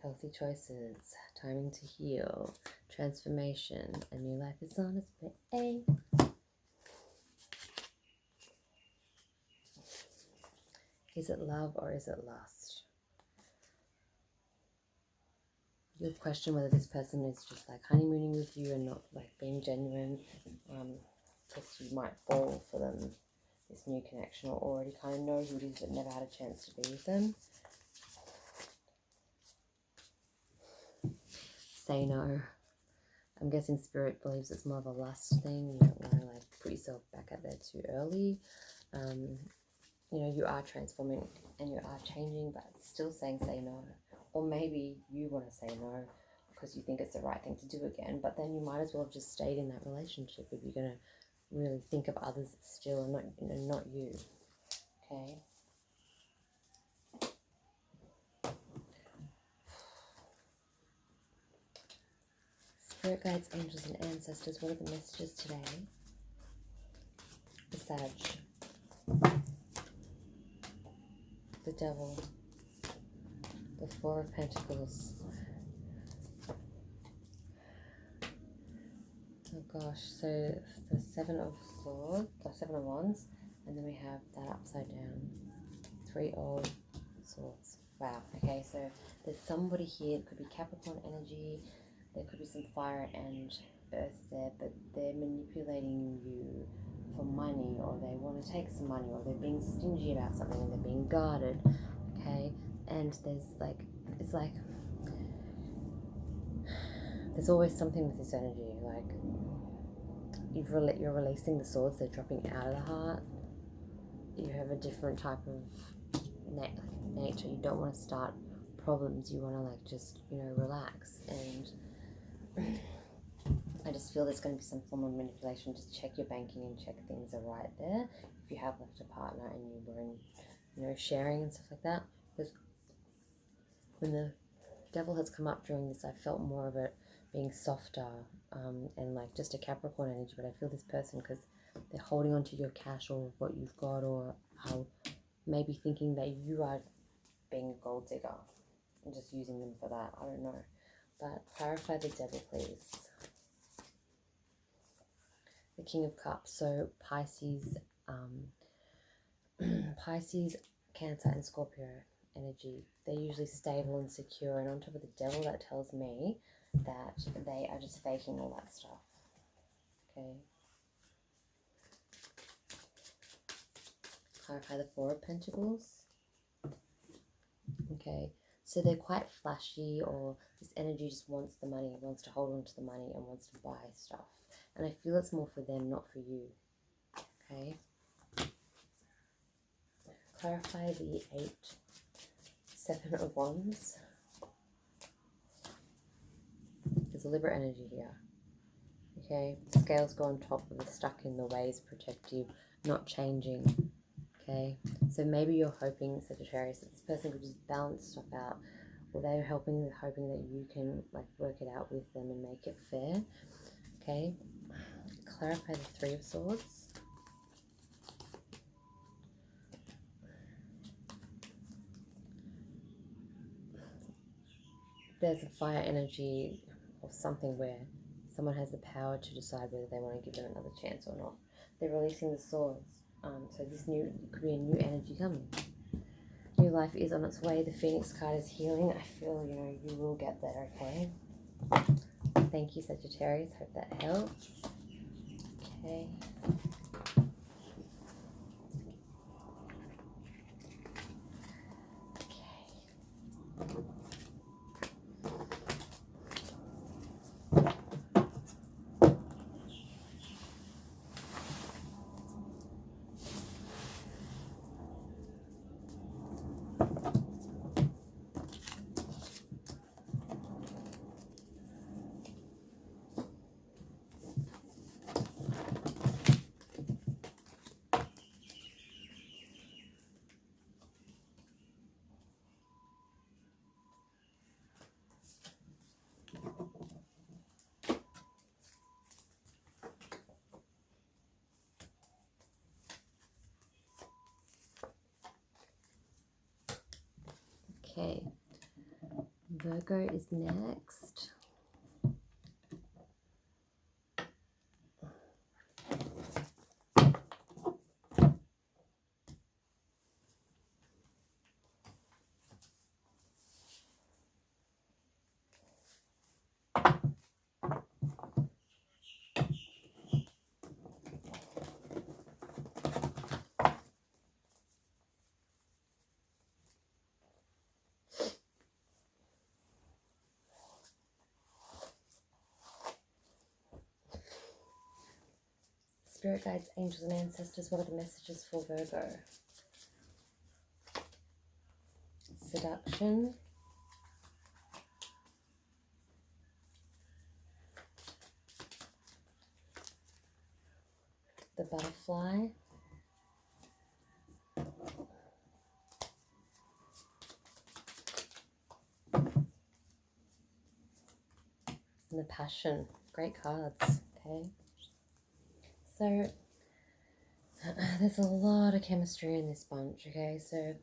Healthy choices, timing to heal, transformation, a new life is on its way. Is it love or is it lust? You'll question whether this person is just like honeymooning with you and not like being genuine, because you might fall for them, this new connection, or already kind of know who it is but never had a chance to be with them. Say no. I'm guessing Spirit believes it's more of a lust thing. You don't want to like put yourself back out there too early. you know, you are transforming and you are changing, but still saying say no. Or maybe you want to say no because you think it's the right thing to do again, but then you might as well have just stayed in that relationship if you're going to really think of others still and not, you know, not you. Okay. Spirit guides, angels, and ancestors, what are the messages today? The Sag, the Devil, the Four of Pentacles. Oh gosh, so the Seven of Swords, or Seven of Wands, and then we have that upside down. Three of Swords. Wow, okay, so there's somebody here, it could be Capricorn energy, there could be some fire and earth there, but they're manipulating you for money, or they want to take some money, or they're being stingy about something, and they're being guarded, okay? And there's like, it's like, there's always something with this energy, like, you're releasing the swords, they're dropping out of the heart, you have a different type of nature, you don't want to start problems, you want to like just, you know, relax, and I just feel there's going to be some form of manipulation. Just check your banking and check things are right there. If you have left a partner and you were in, you know, sharing and stuff like that. Because when the Devil has come up during this, I felt more of it being softer and like just a Capricorn energy. But I feel this person, because they're holding on to your cash or what you've got, or maybe thinking that you are being a gold digger and just using them for that. I don't know. But clarify the Devil, please. The King of Cups, so Pisces, Pisces, Cancer, and Scorpio energy. They're usually stable and secure, and on top of the Devil, that tells me that they are just faking all that stuff. Okay. Clarify the Four of Pentacles. Okay. So they're quite flashy, or this energy just wants the money, wants to hold on to the money, and wants to buy stuff. And I feel it's more for them, not for you. Okay. Clarify the Seven of Wands. There's a Libra energy here. Okay. Scales go on top of the stuck in the ways, protective, not changing. Okay. So maybe you're hoping, Sagittarius, that this person could just balance stuff out. Or they're hoping that you can like work it out with them and make it fair. Okay. Clarify the Three of Swords. There's a fire energy or something where someone has the power to decide whether they want to give them another chance or not. They're releasing the swords. So this could be a new energy coming. New life is on its way. The Phoenix card is healing. I feel, you know, you will get there, okay? Thank you, Sagittarius. Hope that helps. Okay. Okay, Virgo is next. Spirit guides, angels, and ancestors, what are the messages for Virgo? seduction. The butterfly. And the passion. Great cards, okay? So, there's a lot of chemistry in this bunch, okay? So,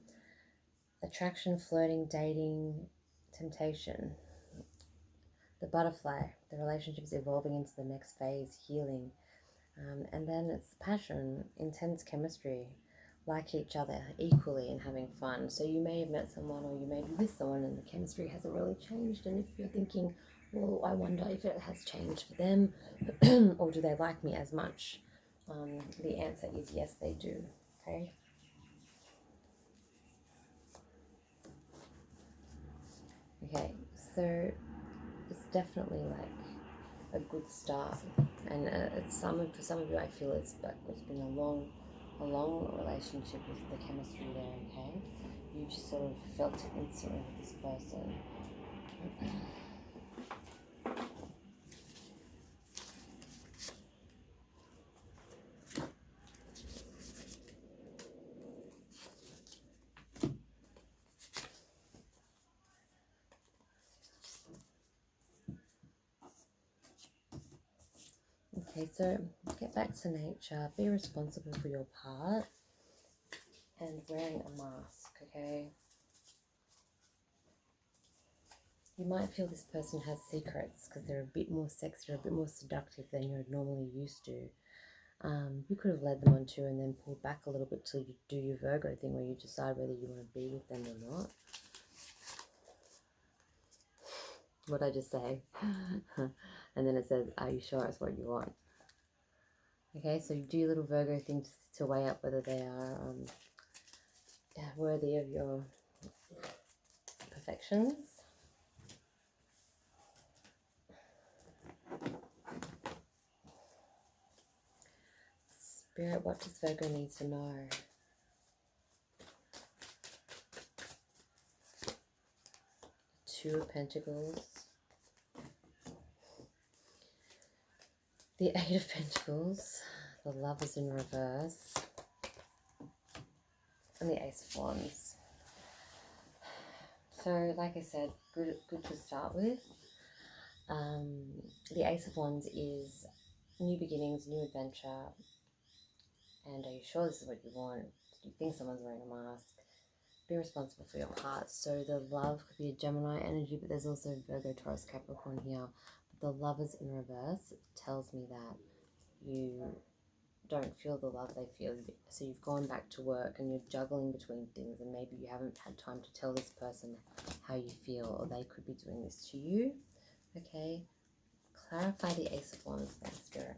attraction, flirting, dating, temptation. The butterfly. The relationship is evolving into the next phase, healing. And then it's passion, intense chemistry, like each other equally and having fun. So you may have met someone or you may be with someone and the chemistry hasn't really changed. And if you're thinking, well, I wonder if it has changed for them or do they like me as much? The answer is yes, they do. Okay. Okay, so it's definitely like a good start, and for some of you, I feel it's been a long relationship with the chemistry there. Okay, you just sort of felt it instantly with this person. Okay, so get back to nature, be responsible for your part, and wearing a mask, okay? You might feel this person has secrets because they're a bit more sexy or a bit more seductive than you're normally used to. You could have led them on to and then pulled back a little bit till you do your Virgo thing where you decide whether you want to be with them or not. What'd I just say? And then it says, are you sure it's what you want? Okay, so you do your little Virgo thing to weigh up whether they are worthy of your perfections. Spirit, what does Virgo need to know? Two of Pentacles. The Eight of Pentacles. The Lovers in reverse. And the Ace of Wands. So, like I said, good to start with. The Ace of Wands is new beginnings, new adventure. And are you sure this is what you want? Do you think someone's wearing a mask? Be responsible for your heart. So the love could be a Gemini energy, but there's also Virgo, Taurus, Capricorn here. But the Lovers in reverse tells me that you don't feel the love they feel. So you've gone back to work and you're juggling between things, and maybe you haven't had time to tell this person how you feel, or they could be doing this to you. Okay, clarify the Ace of Wands then, Spirit.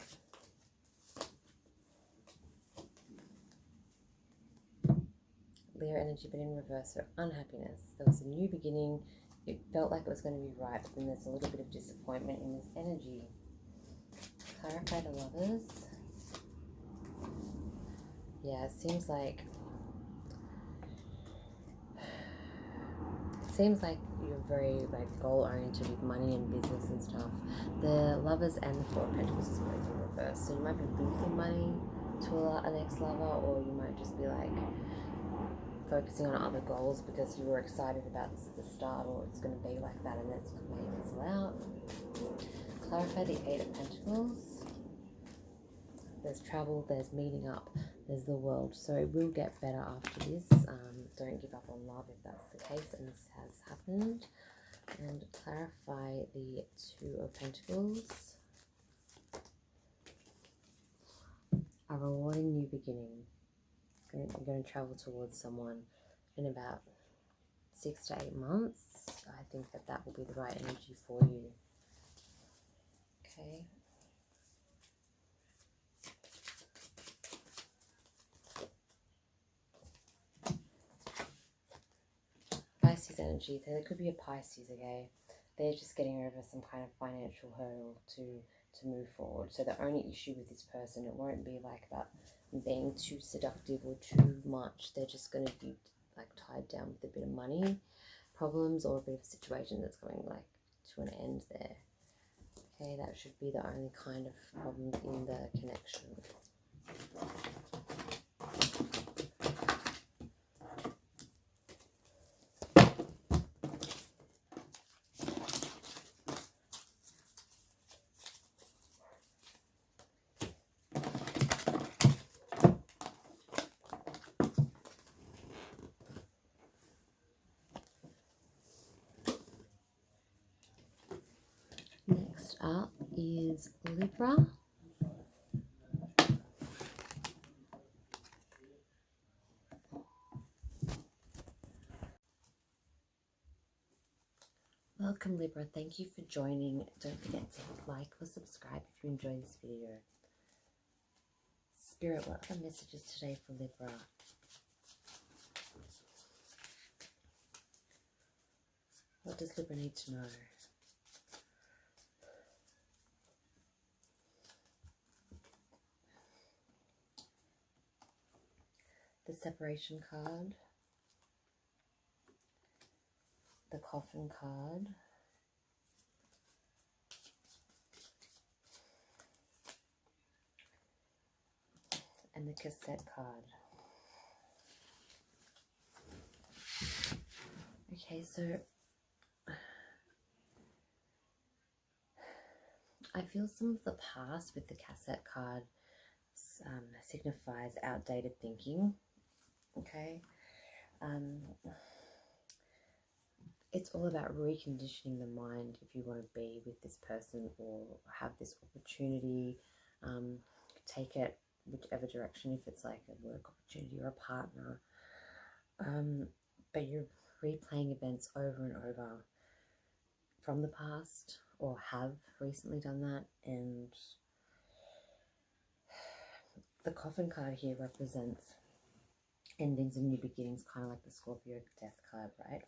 Leo energy, but in reverse, so unhappiness. There was a new beginning. It felt like it was going to be right, but then there's a little bit of disappointment in this energy. Clarify the Lovers. Yeah, it seems like you're very goal oriented with money and business and stuff. The Lovers and the Four of Pentacles is both in reverse, so you might be losing money to an ex-lover, or you might just be focusing on other goals because you were excited about this at the start, or it's going to be like that and it's may fizzle out. Clarify the Eight of Pentacles. There's travel, there's meeting up, there's the world. So it will get better after this. Don't give up on love if that's the case, and this has happened. And clarify the Two of Pentacles. A rewarding new beginning. I'm going to travel towards someone in about 6 to 8 months. I think that will be the right energy for you. Okay. Pisces energy. So there could be a Pisces, okay? They're just getting over some kind of financial hurdle to move forward. So the only issue with this person, it won't be about being too seductive or too much. They're just going to be tied down with a bit of money. problems or a bit of a situation that's going like to an end there. Okay, that should be the only kind of problem in the connection. Next up is Libra. Welcome Libra, thank you for joining. Don't forget to hit like or subscribe if you enjoy this video. Spirit, what are the messages today for Libra? What does Libra need to know? The separation card, the coffin card, and the cassette card. Okay, so I feel some of the past with the cassette card signifies outdated thinking. Okay, it's all about reconditioning the mind if you want to be with this person or have this opportunity. Take it whichever direction, if it's like a work opportunity or a partner, but you're replaying events over and over from the past or have recently done that. And the coffin card here represents endings and new beginnings, kind of like the Scorpio death card, right?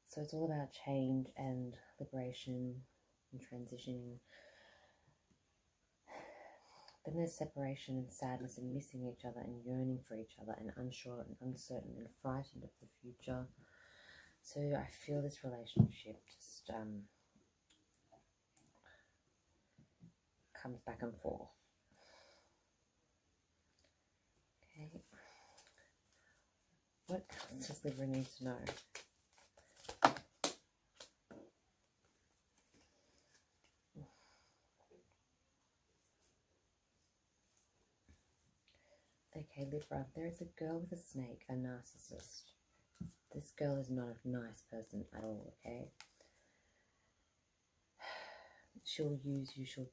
So it's all about change and liberation and transitioning. Then there's separation and sadness and missing each other and yearning for each other and unsure and uncertain and frightened of the future. So I feel this relationship just comes back and forth. Okay. What else does Libra need to know? Okay, Libra, there is a girl with a snake, a narcissist. This girl is not a nice person at all, okay? She'll use you, she'll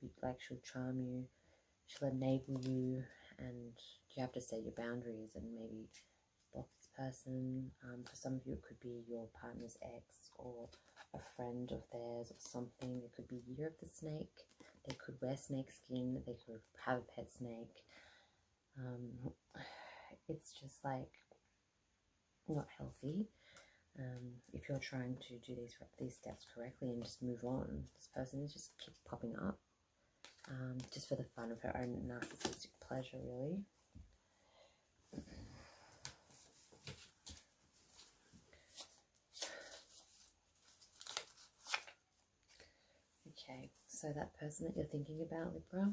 charm you, she'll enable you, and you have to set your boundaries and maybe block this person. For some of you, it could be your partner's ex or a friend of theirs or something. It could be year of the snake. They could wear snake skin. They could have a pet snake. It's just like not healthy. If you're trying to do these steps correctly and just move on, this person is just keep popping up, just for the fun of her own narcissistic pleasure, really. Okay, so that person that you're thinking about, Libra,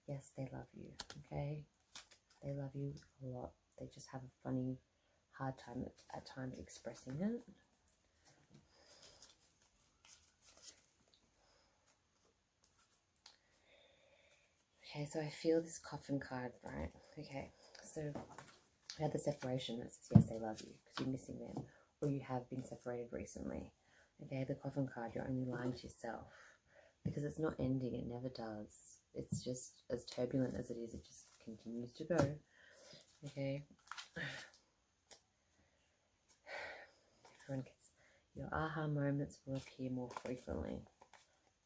yes, they love you, okay? They love you a lot. They just have a funny, hard time at times expressing it. Okay, so I feel this coffin card, right? Okay, so we had the separation that says, yes, they love you because you're missing them, or you have been separated recently. Okay, the coffin card, you're only lying to yourself because it's not ending. It never does. It's just as turbulent as it is. It just continues to go. Okay. Everyone gets, your aha moments will appear more frequently.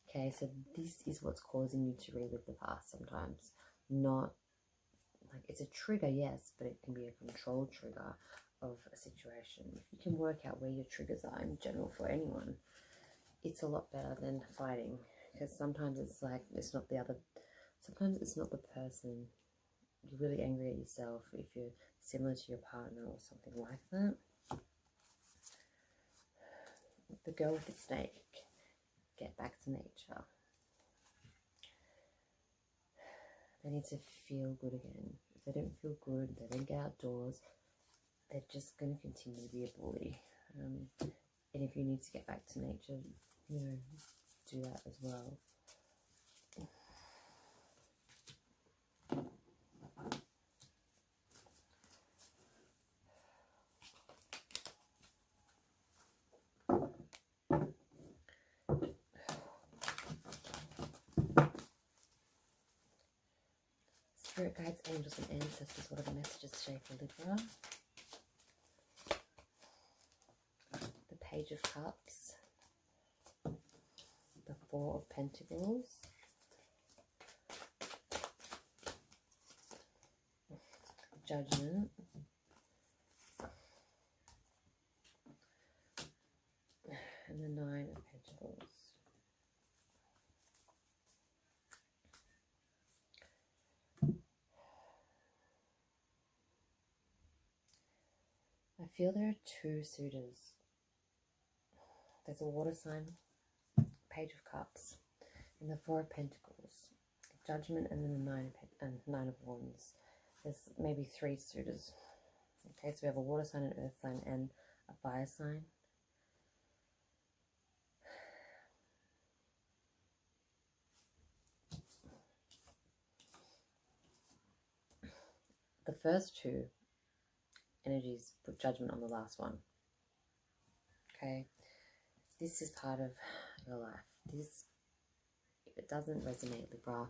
Okay, so this is what's causing you to relive the past sometimes. Not like it's a trigger, yes, but it can be a controlled trigger of a situation. If you can work out where your triggers are in general for anyone, it's a lot better than fighting, because sometimes it's like sometimes it's not the person. You're really angry at yourself if you're similar to your partner or something like that. the girl with the snake. Get back to nature. They need to feel good again. If they don't feel good, they don't get outdoors, they're just going to continue to be a bully. And if you need to get back to nature, you know, do that as well. Spirit guides, angels, and ancestors, what are the messages today for Libra? The Page of Cups, the Four of Pentacles, Judgment, and the Nine of Pentacles. I feel there are two suitors. There's a water sign, Page of Cups, and the Four of Pentacles, Judgment, and then the Nine of Wands. There's maybe three suitors. Okay, so we have a water sign, an earth sign, and a fire sign. The first two energies put judgment on the last one. Okay, this is part of your life. This, if it doesn't resonate, Libra,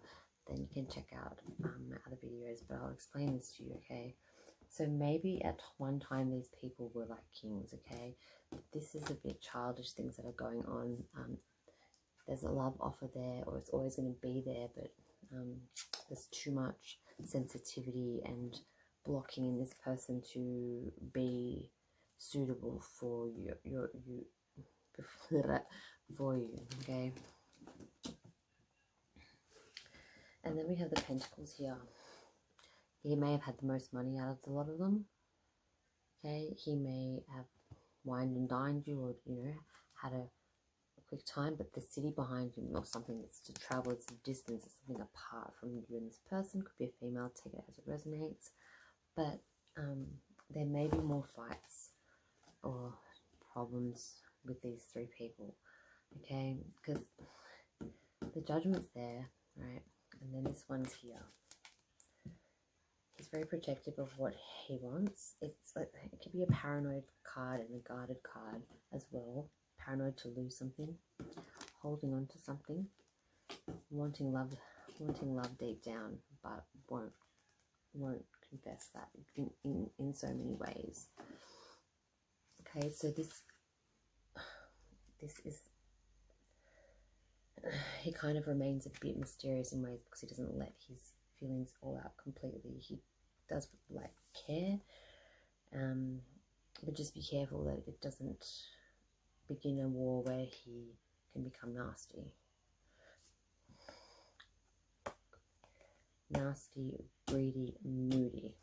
then you can check out my other videos, but I'll explain this to you, okay? So maybe at one time these people were like kings, okay? But this is a bit childish things that are going on. There's a love offer there, or it's always going to be there, but there's too much sensitivity and blocking in this person to be suitable for you, okay? And then we have the Pentacles here. He may have had the most money out of a lot of them, okay? He may have wined and dined you, or, you know, had a quick time, but the city behind him, or something that's to travel, it's a distance, it's something apart from you and this person. Could be a female, take it as it resonates. But there may be more fights or problems with these three people, okay? Because the Judgment's there, right? And then this one's here. He's very protective of what he wants. It's like, it could be a paranoid card and a guarded card as well. Paranoid to lose something, holding on to something, wanting love deep down, but won't confess that in so many ways. Okay, so this is, he kind of remains a bit mysterious in ways because he doesn't let his feelings all out completely. He does like care, but just be careful that it doesn't begin a war where he can become nasty. Nasty, greedy, moody.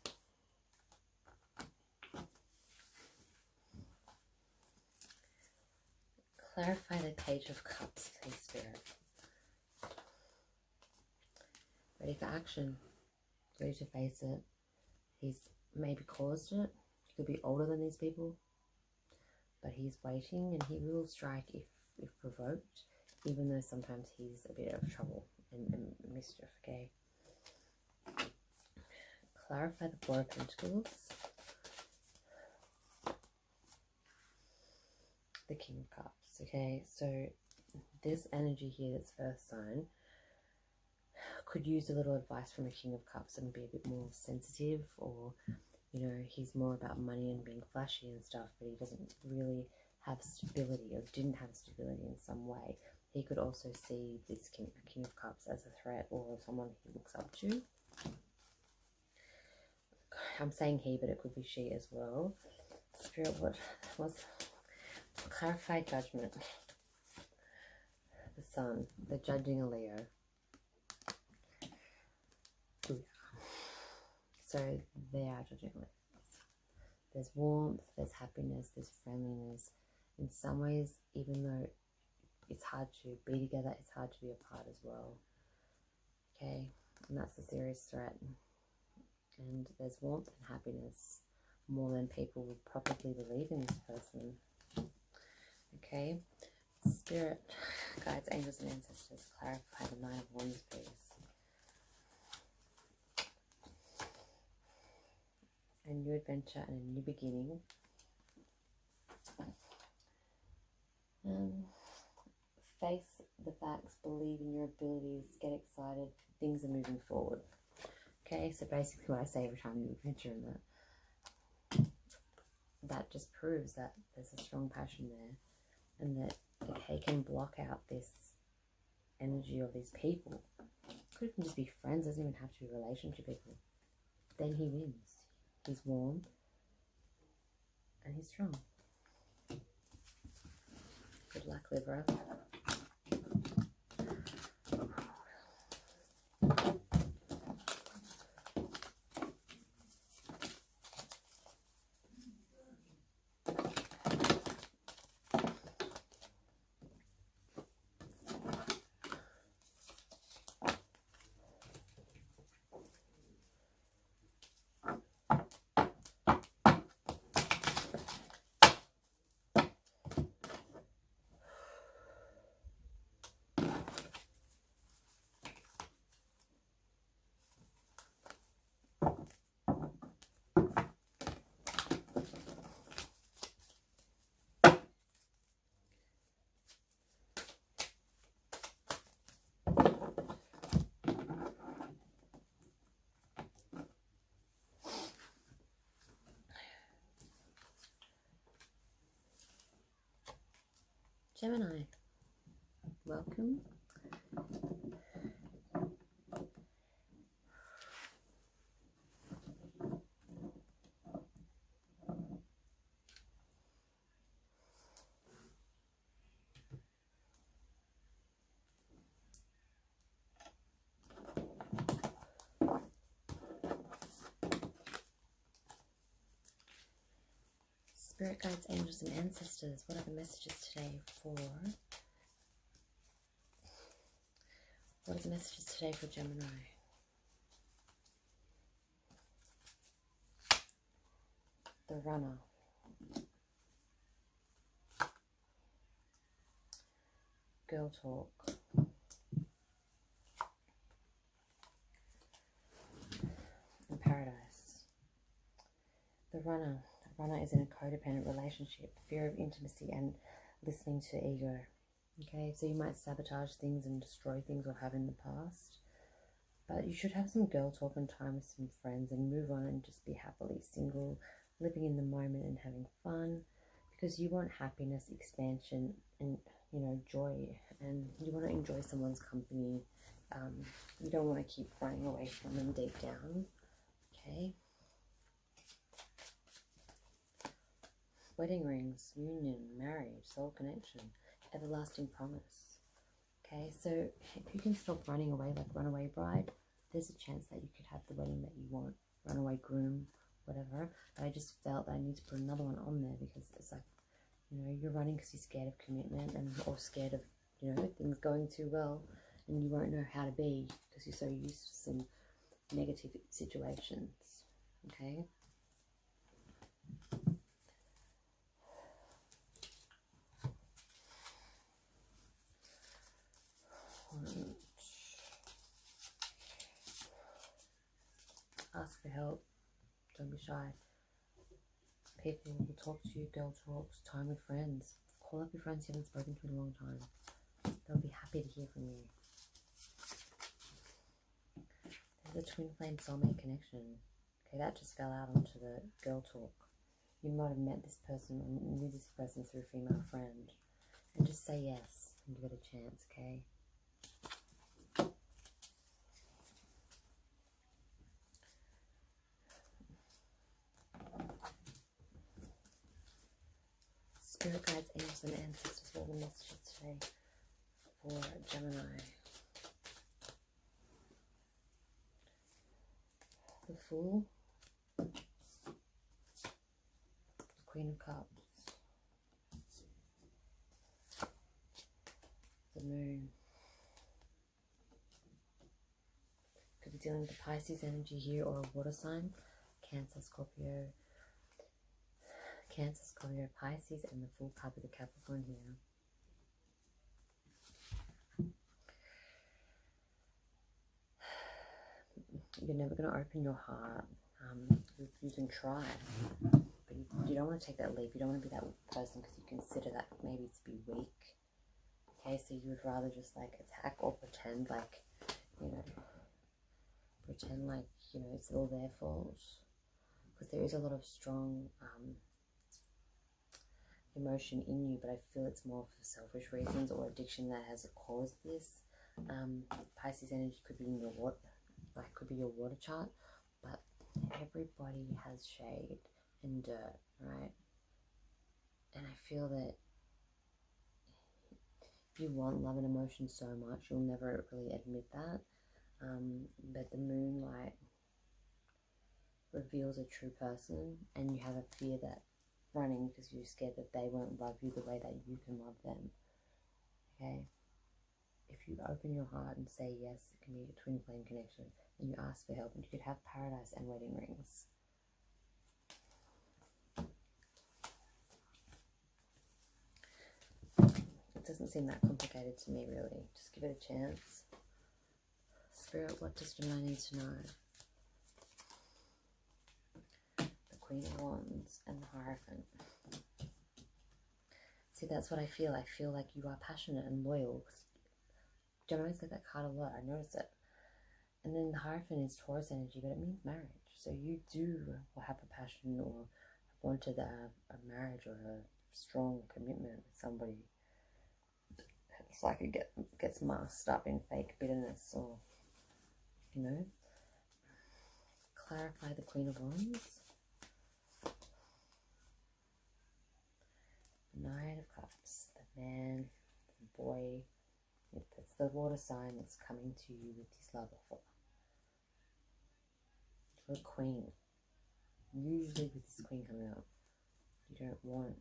Clarify the Page of Cups, please, Spirit. Ready for action. Ready to face it. He's maybe caused it. He could be older than these people, but he's waiting, and he will strike if provoked, even though sometimes he's a bit of trouble and mischief, okay? Clarify the Four of Pentacles. The King of Cups, okay? So this energy here, that's Earth sign, could use a little advice from the King of Cups and be a bit more sensitive, or, you know, he's more about money and being flashy and stuff, but he doesn't really have stability, or didn't have stability in some way. He could also see this King of Cups as a threat, or someone he looks up to. I'm saying he, but it could be she as well. Spirit, what was clarify Judgment? The Sun, the judging a Leo. So they are judging Leos. There's warmth, there's happiness, there's friendliness, in some ways, even though it's hard to be together, it's hard to be apart as well. Okay, and that's the serious threat. And there's warmth and happiness more than people would probably believe in this person. Okay, Spirit, guides, angels, and ancestors, clarify the Nine of Wands, please. A new adventure and a new beginning. Face the facts, believe in your abilities, get excited, things are moving forward. Okay, so basically what I say every time you adventure in that just proves that there's a strong passion there, and that he can block out this energy of these people. Could even just be friends, doesn't even have to be relationship people. Then he wins. He's warm and he's strong. Good luck, Libra. Gemini, welcome. Spirit guides, angels, and ancestors, what are the messages today for... What are the messages today for Gemini? The Runner. Girl talk. And Paradise. The Runner. The Runner is in a codependent relationship, fear of intimacy and listening to ego. Okay, so you might sabotage things and destroy things or have in the past. But you should have some girl talk and time with some friends and move on and just be happily single, living in the moment and having fun, because you want happiness, expansion, and, you know, joy, and you want to enjoy someone's company. You don't want to keep running away from them deep down. Okay. Wedding rings, union, marriage, soul connection, everlasting promise. Okay, so if you can stop running away like runaway bride, there's a chance that you could have the wedding that you want, runaway groom, whatever. But I just felt that I need to put another one on there, because it's like, you know, you're running because you're scared of commitment and or scared of, you know, things going too well, and you won't know how to be because you're so used to some negative situations. Okay. Ask for help. Don't be shy. People will talk to you. Girl talks. Time with friends. Call up your friends you haven't spoken to in a long time. They'll be happy to hear from you. There's a twin flame soulmate connection. Okay, that just fell out onto the girl talk. You might have met this person or knew this person through a female friend. And just say yes and give it a chance, okay? Spirit guides, angels, and ancestors, all the messages today for Gemini. The Fool, the Queen of Cups, the moon. Could be dealing with the Pisces energy here, or a water sign. Cancer, Scorpio, Pisces, and the full card with the Capricorn here. You're never going to open your heart. You can try, but you don't want to take that leap. You don't want to be that person because you consider that maybe to be weak. Okay, so you would rather just like attack or pretend like, you know, it's all their fault. Because there is a lot of strong emotion in you, but I feel it's more for selfish reasons or addiction that has caused this. Pisces energy could be in your water, could be your water chart, but everybody has shade and dirt, right? And I feel that if you want love and emotion so much, you'll never really admit that. But the moonlight reveals a true person, and you have a fear that running because you're scared that they won't love you the way that you can love them. Okay? If you open your heart and say yes, it can be a twin flame connection, and you ask for help, and you could have paradise and wedding rings. It doesn't seem that complicated to me, really. Just give it a chance. Spirit, what does Gemini need to know? The Queen of Wands and the Hierophant. See, that's what I feel. I feel like you are passionate and loyal. Gemini's got that card a lot. I notice it. And then the Hierophant is Taurus energy, but it means marriage. So you do have a passion or wanted a marriage or a strong commitment with somebody. It's like it gets masked up in fake bitterness, or, you know. Clarify the Queen of Wands. Knight of Cups. The man, the boy. It's the water sign that's coming to you with his love offer. You're a queen. Usually with this queen coming up, you don't want...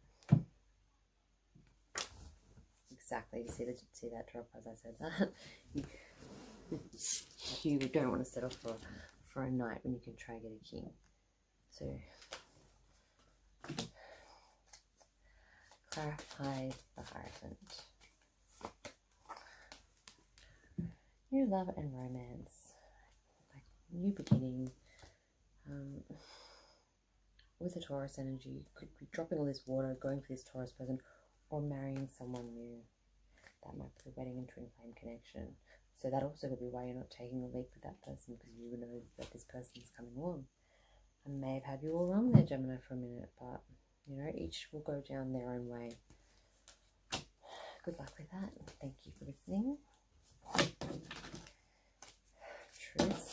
Exactly. You see that drop as I said that? You don't want to settle for a knight when you can try and get a king. So clarify the Hierophant. New love and romance, like new beginning. With a Taurus energy, you could be dropping all this water, going for this Taurus person, or marrying someone new. That might be a wedding and twin flame connection. So that also could be why you're not taking a leap with that person, because you know that this person is coming along. I may have had you all wrong there, Gemini, for a minute, but you know, each will go down their own way. Good luck with that. Thank you for listening. Truth.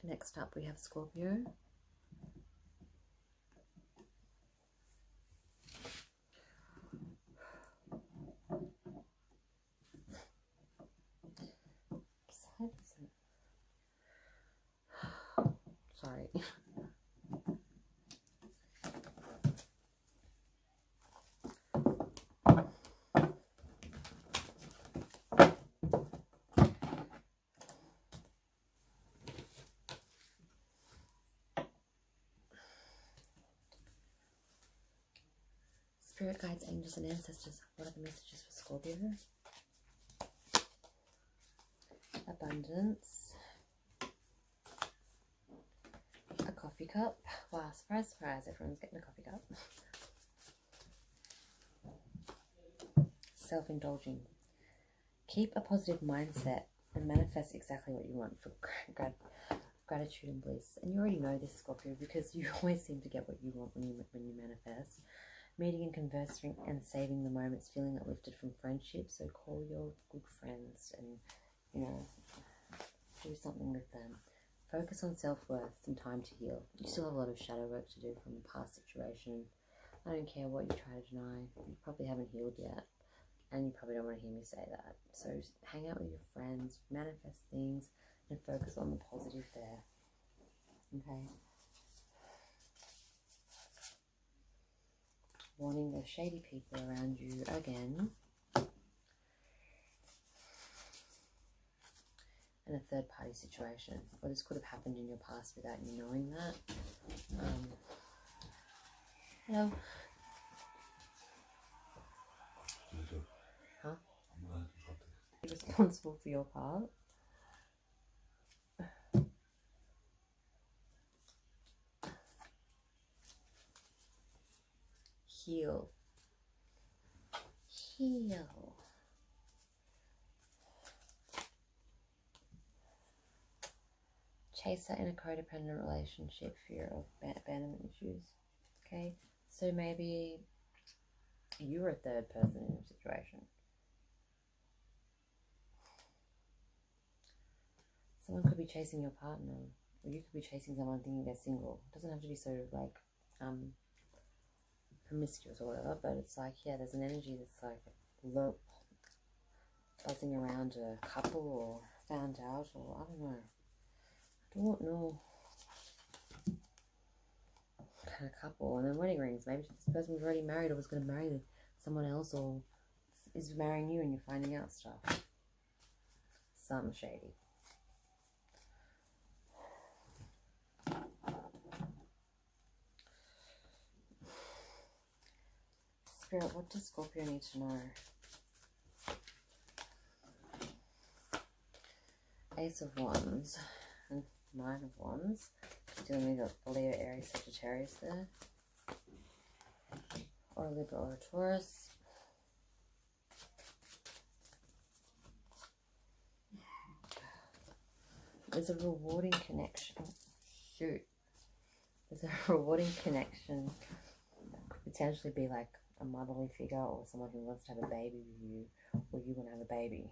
Next up, we have Scorpio. Sorry. Spirit guides, angels, and ancestors. What are the messages for Scorpio? Abundance. A coffee cup. Wow, surprise, surprise. Everyone's getting a coffee cup. Self-indulging. Keep a positive mindset and manifest exactly what you want for gratitude and bliss. And you already know this, Scorpio, because you always seem to get what you want when you manifest. Meeting and conversing and saving the moments, feeling uplifted from friendship. So call your good friends and you know, do something with them. Focus on self-worth and time to heal. You still have a lot of shadow work to do from a past situation. I don't care what you try to deny. You probably haven't healed yet. And you probably don't want to hear me say that. So just hang out with your friends, manifest things, and focus on the positive there. Okay? Warning, the shady people around you again. And a third party situation. Or this could have happened in your past without you knowing that. Hello. Huh? Be responsible for your part. Heal. Heal. Chaser in a codependent relationship, fear of abandonment issues. Okay, so maybe you're a third person in a situation. Someone could be chasing your partner, or you could be chasing someone thinking they're single. It doesn't have to be so like promiscuous or whatever, but it's like, yeah, there's an energy that's like buzzing around a couple, or found out, or I don't know. I don't know. Kind of couple, and then wedding rings. Maybe this person was already married or was going to marry someone else, or is marrying you and you're finding out stuff. Something shady. Spirit, what does Scorpio need to know? Ace of Wands and Nine of Wands. Dealing with a Leo, Aries, Sagittarius there. Or a Libra or a Taurus. There's a rewarding connection. Shoot. There's a rewarding connection that could potentially be like a motherly figure, or someone who wants to have a baby with you, or you want to have a baby.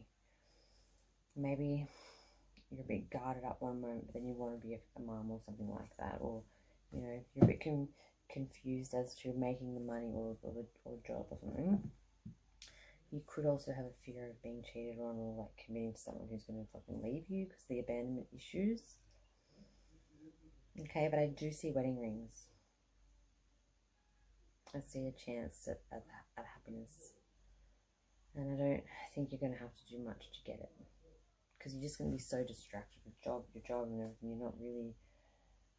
Maybe you're a bit guarded up one moment, but then you want to be a mum or something like that, or you know, you're a bit confused as to making the money or a job or something. You could also have a fear of being cheated on, or like committing to someone who's going to fucking leave you because of the abandonment issues. Okay, but I do see wedding rings. I see a chance at happiness, and I don't think you're going to have to do much to get it, because you're just going to be so distracted with your job and everything. You're not really,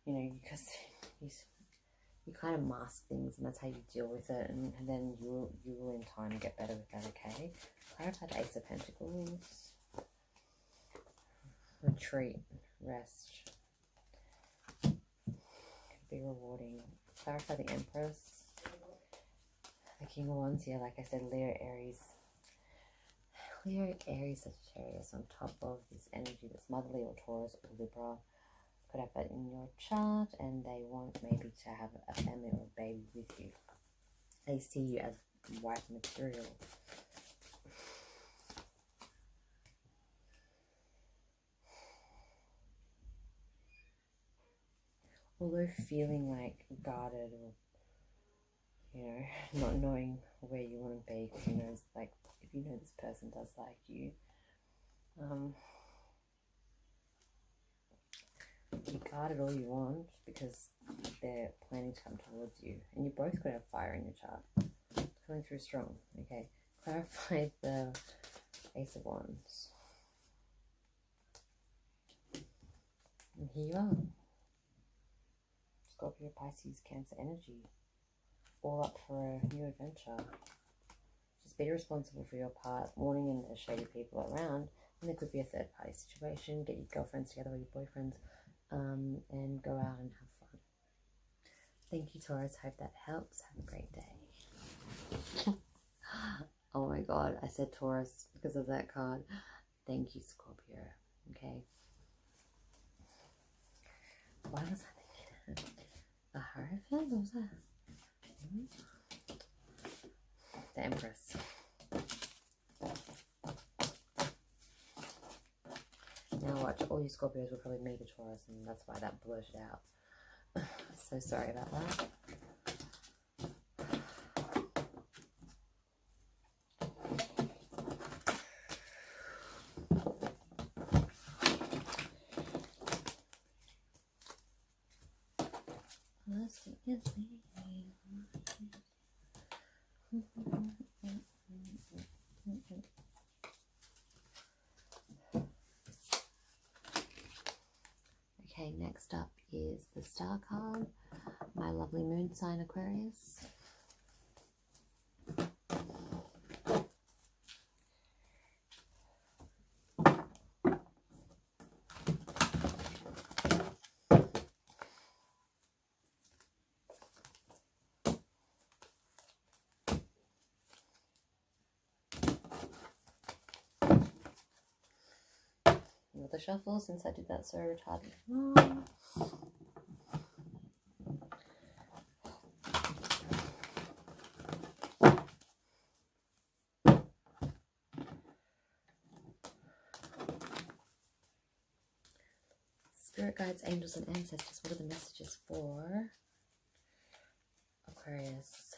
you know, because you kind of mask things, and that's how you deal with it, and then you will in time get better with that. Okay, clarify the Ace of Pentacles. Retreat, rest, could be rewarding. Clarify the Empress. The King of Wands, yeah, like I said, Leo, Aries, Sagittarius on top of this energy that's motherly, or Taurus or Libra. Could have that in your chart, and they want maybe to have a family or a baby with you. They see you as wife material. Although feeling like guarded, or you know, not knowing where you want to be, because you know, like, if you know this person does like you, you guard it all you want, because they're planning to come towards you, and you both could have fire in your chart. It's coming through strong. Okay, clarify the Ace of Wands, and here you are. Scorpio, Pisces, Cancer energy, all up for a new adventure. Just be responsible for your part. Warning, and there's shady people around, and there could be a third party situation. Get your girlfriends together or your boyfriends, and go out and have fun. Thank you, Taurus. Hope that helps. Have a great day. Oh my god, I said Taurus because of that card. Thank you, Scorpio. Okay. Why was I thinking a Hierophant? What was that? The Empress. all you Scorpios will probably meet a Taurus, and that's why that blurted out. So sorry about that. Okay, next up is the Star card, my lovely moon sign Aquarius. The shuffle since I did that so retarded. Spirit guides, angels, and ancestors. What are the messages for Aquarius?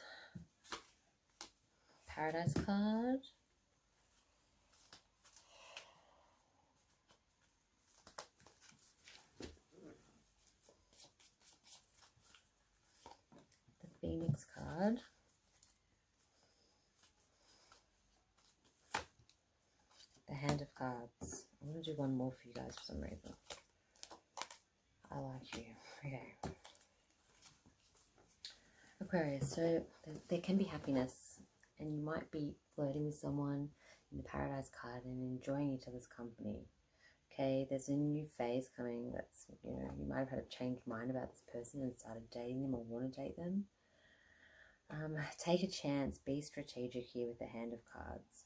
Paradise card. Phoenix card, the Hand of Cards. I'm going to do one more for you guys for some reason. I like you. Okay. Aquarius, so there can be happiness, and you might be flirting with someone in the Paradise card and enjoying each other's company. Okay, there's a new phase coming that's, you know, you might have had a changed mind about this person and started dating them or want to date them. Take a chance, be strategic here with the Hand of Cards.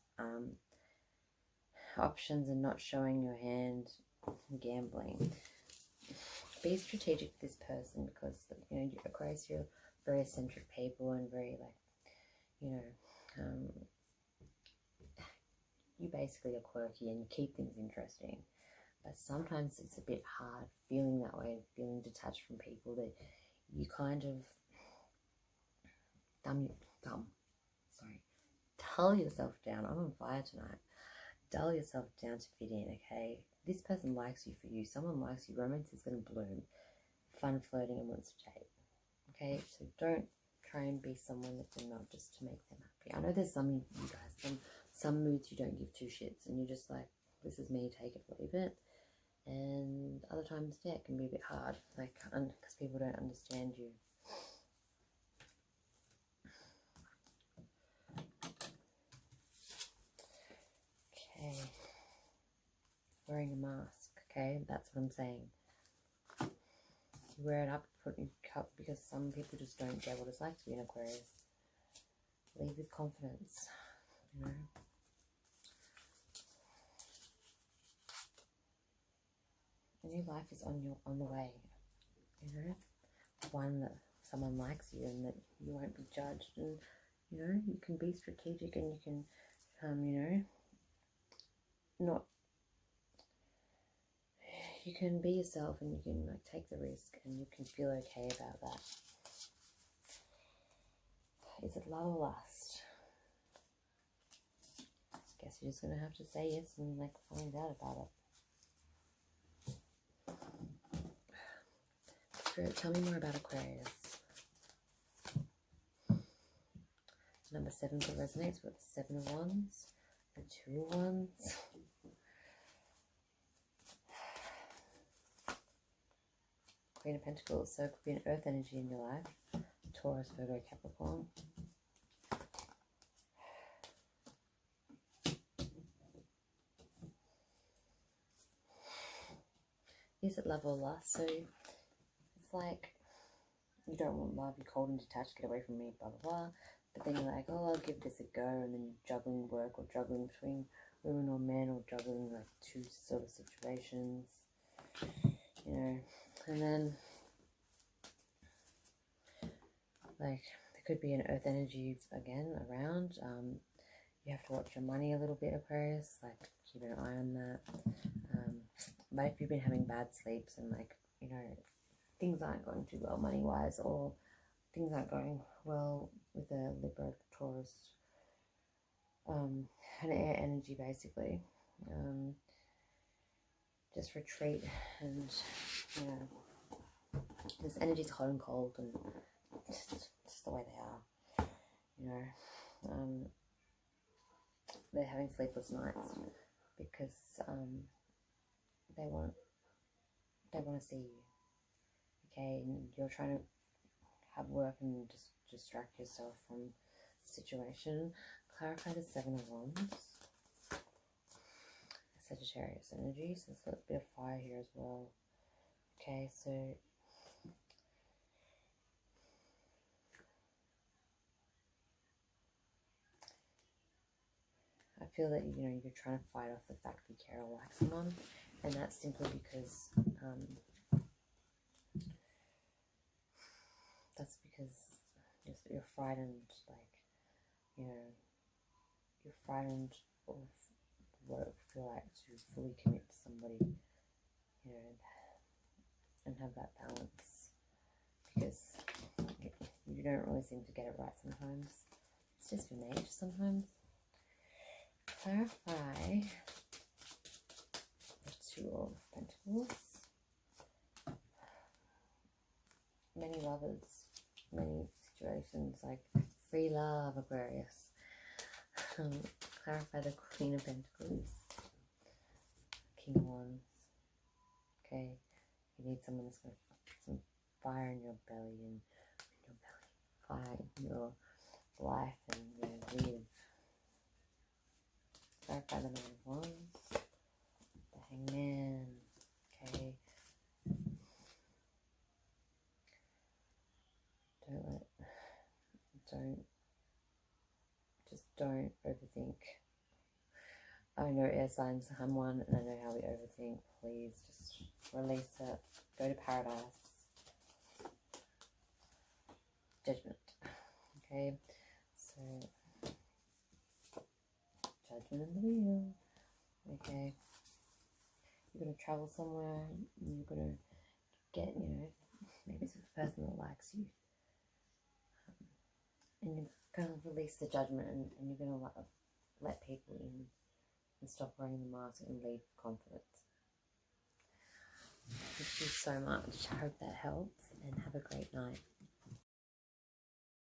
Options and not showing your hand, gambling. Be strategic with this person because, you know, Aquarius, you're very eccentric people and very, like, you know, you basically are quirky and you keep things interesting. But sometimes it's a bit hard feeling that way, feeling detached from people, that you kind of dull yourself down. I'm on fire tonight. Dull yourself down to fit in, okay? This person likes you for you. Someone likes you. Romance is going to bloom. Fun flirting and wants to date, okay? So don't try and be someone that you're not just to make them happy. I know there's some you guys, some moods you don't give two shits and you're just like, this is me, take it or leave it. And other times, yeah, it can be a bit hard, like, because people don't understand you. Okay, wearing a mask, okay, that's what I'm saying. You wear it up, put it in your cup, because some people just don't get what it's like to be an Aquarius. Lead with confidence, you know. A new life is on the way, you know. One that someone likes you and that you won't be judged, and you know, you can be strategic and you can, you know, you can be yourself and you can, like, take the risk and you can feel okay about that. Is it love or lust? Guess you're just gonna have to say yes and, like, find out about it. Spirit, tell me more about Aquarius. Number 7 that resonates with the 7 of Wands, the 2 of Wands. Queen of Pentacles, so it could be an earth energy in your life. Taurus, Virgo, Capricorn. Is it love or lust? So it's like, you don't want love, you're cold and detached, get away from me, blah, blah, blah. But then you're like, oh, I'll give this a go, and then you're juggling work or juggling between women or men or juggling, like, two sort of situations, you know. And then, like, there could be an earth energy again around. You have to watch your money a little bit, Aquarius, like, keep an eye on that. But if you've been having bad sleeps and like, you know, things aren't going too well money-wise, or things aren't going well with a Libra, Taurus, an air energy basically, just retreat. And, you know, this energy's hot and cold, and just the way they are, you know. They're having sleepless nights because they want to see you, okay, and you're trying to have work and just distract yourself from the situation. Clarify the Seven of Wands. Sagittarius energy, so there's a bit of fire here as well. Okay, so I feel that, you know, you're trying to fight off the fact that you care or like someone, and that's simply because you're frightened, like, you know, you're frightened of what it would feel like to fully commit to somebody, you know, and have that balance, because you don't really seem to get it right sometimes. It's just your nature sometimes. Clarify the Two of Pentacles. Many lovers, many situations, like free love, Aquarius. Clarify the Queen of Pentacles. King of Wands. Okay, you need someone that's going to put some fire in your belly, and fire in your life, and, you know, live. Clarify the Nine of Wands. The Hangman. Okay. Don't overthink. I know air signs, I'm one, and I know how we overthink. Please just release it. Go to paradise. Judgment. Okay, so Judgment in the wheel. Okay, you're going to travel somewhere, you're going to get, you know, maybe it's a person that likes you, and you're going to release the judgment, and you're going to let people in and stop wearing the mask and lead with confidence. Thank you so much. I hope that helps, and have a great night.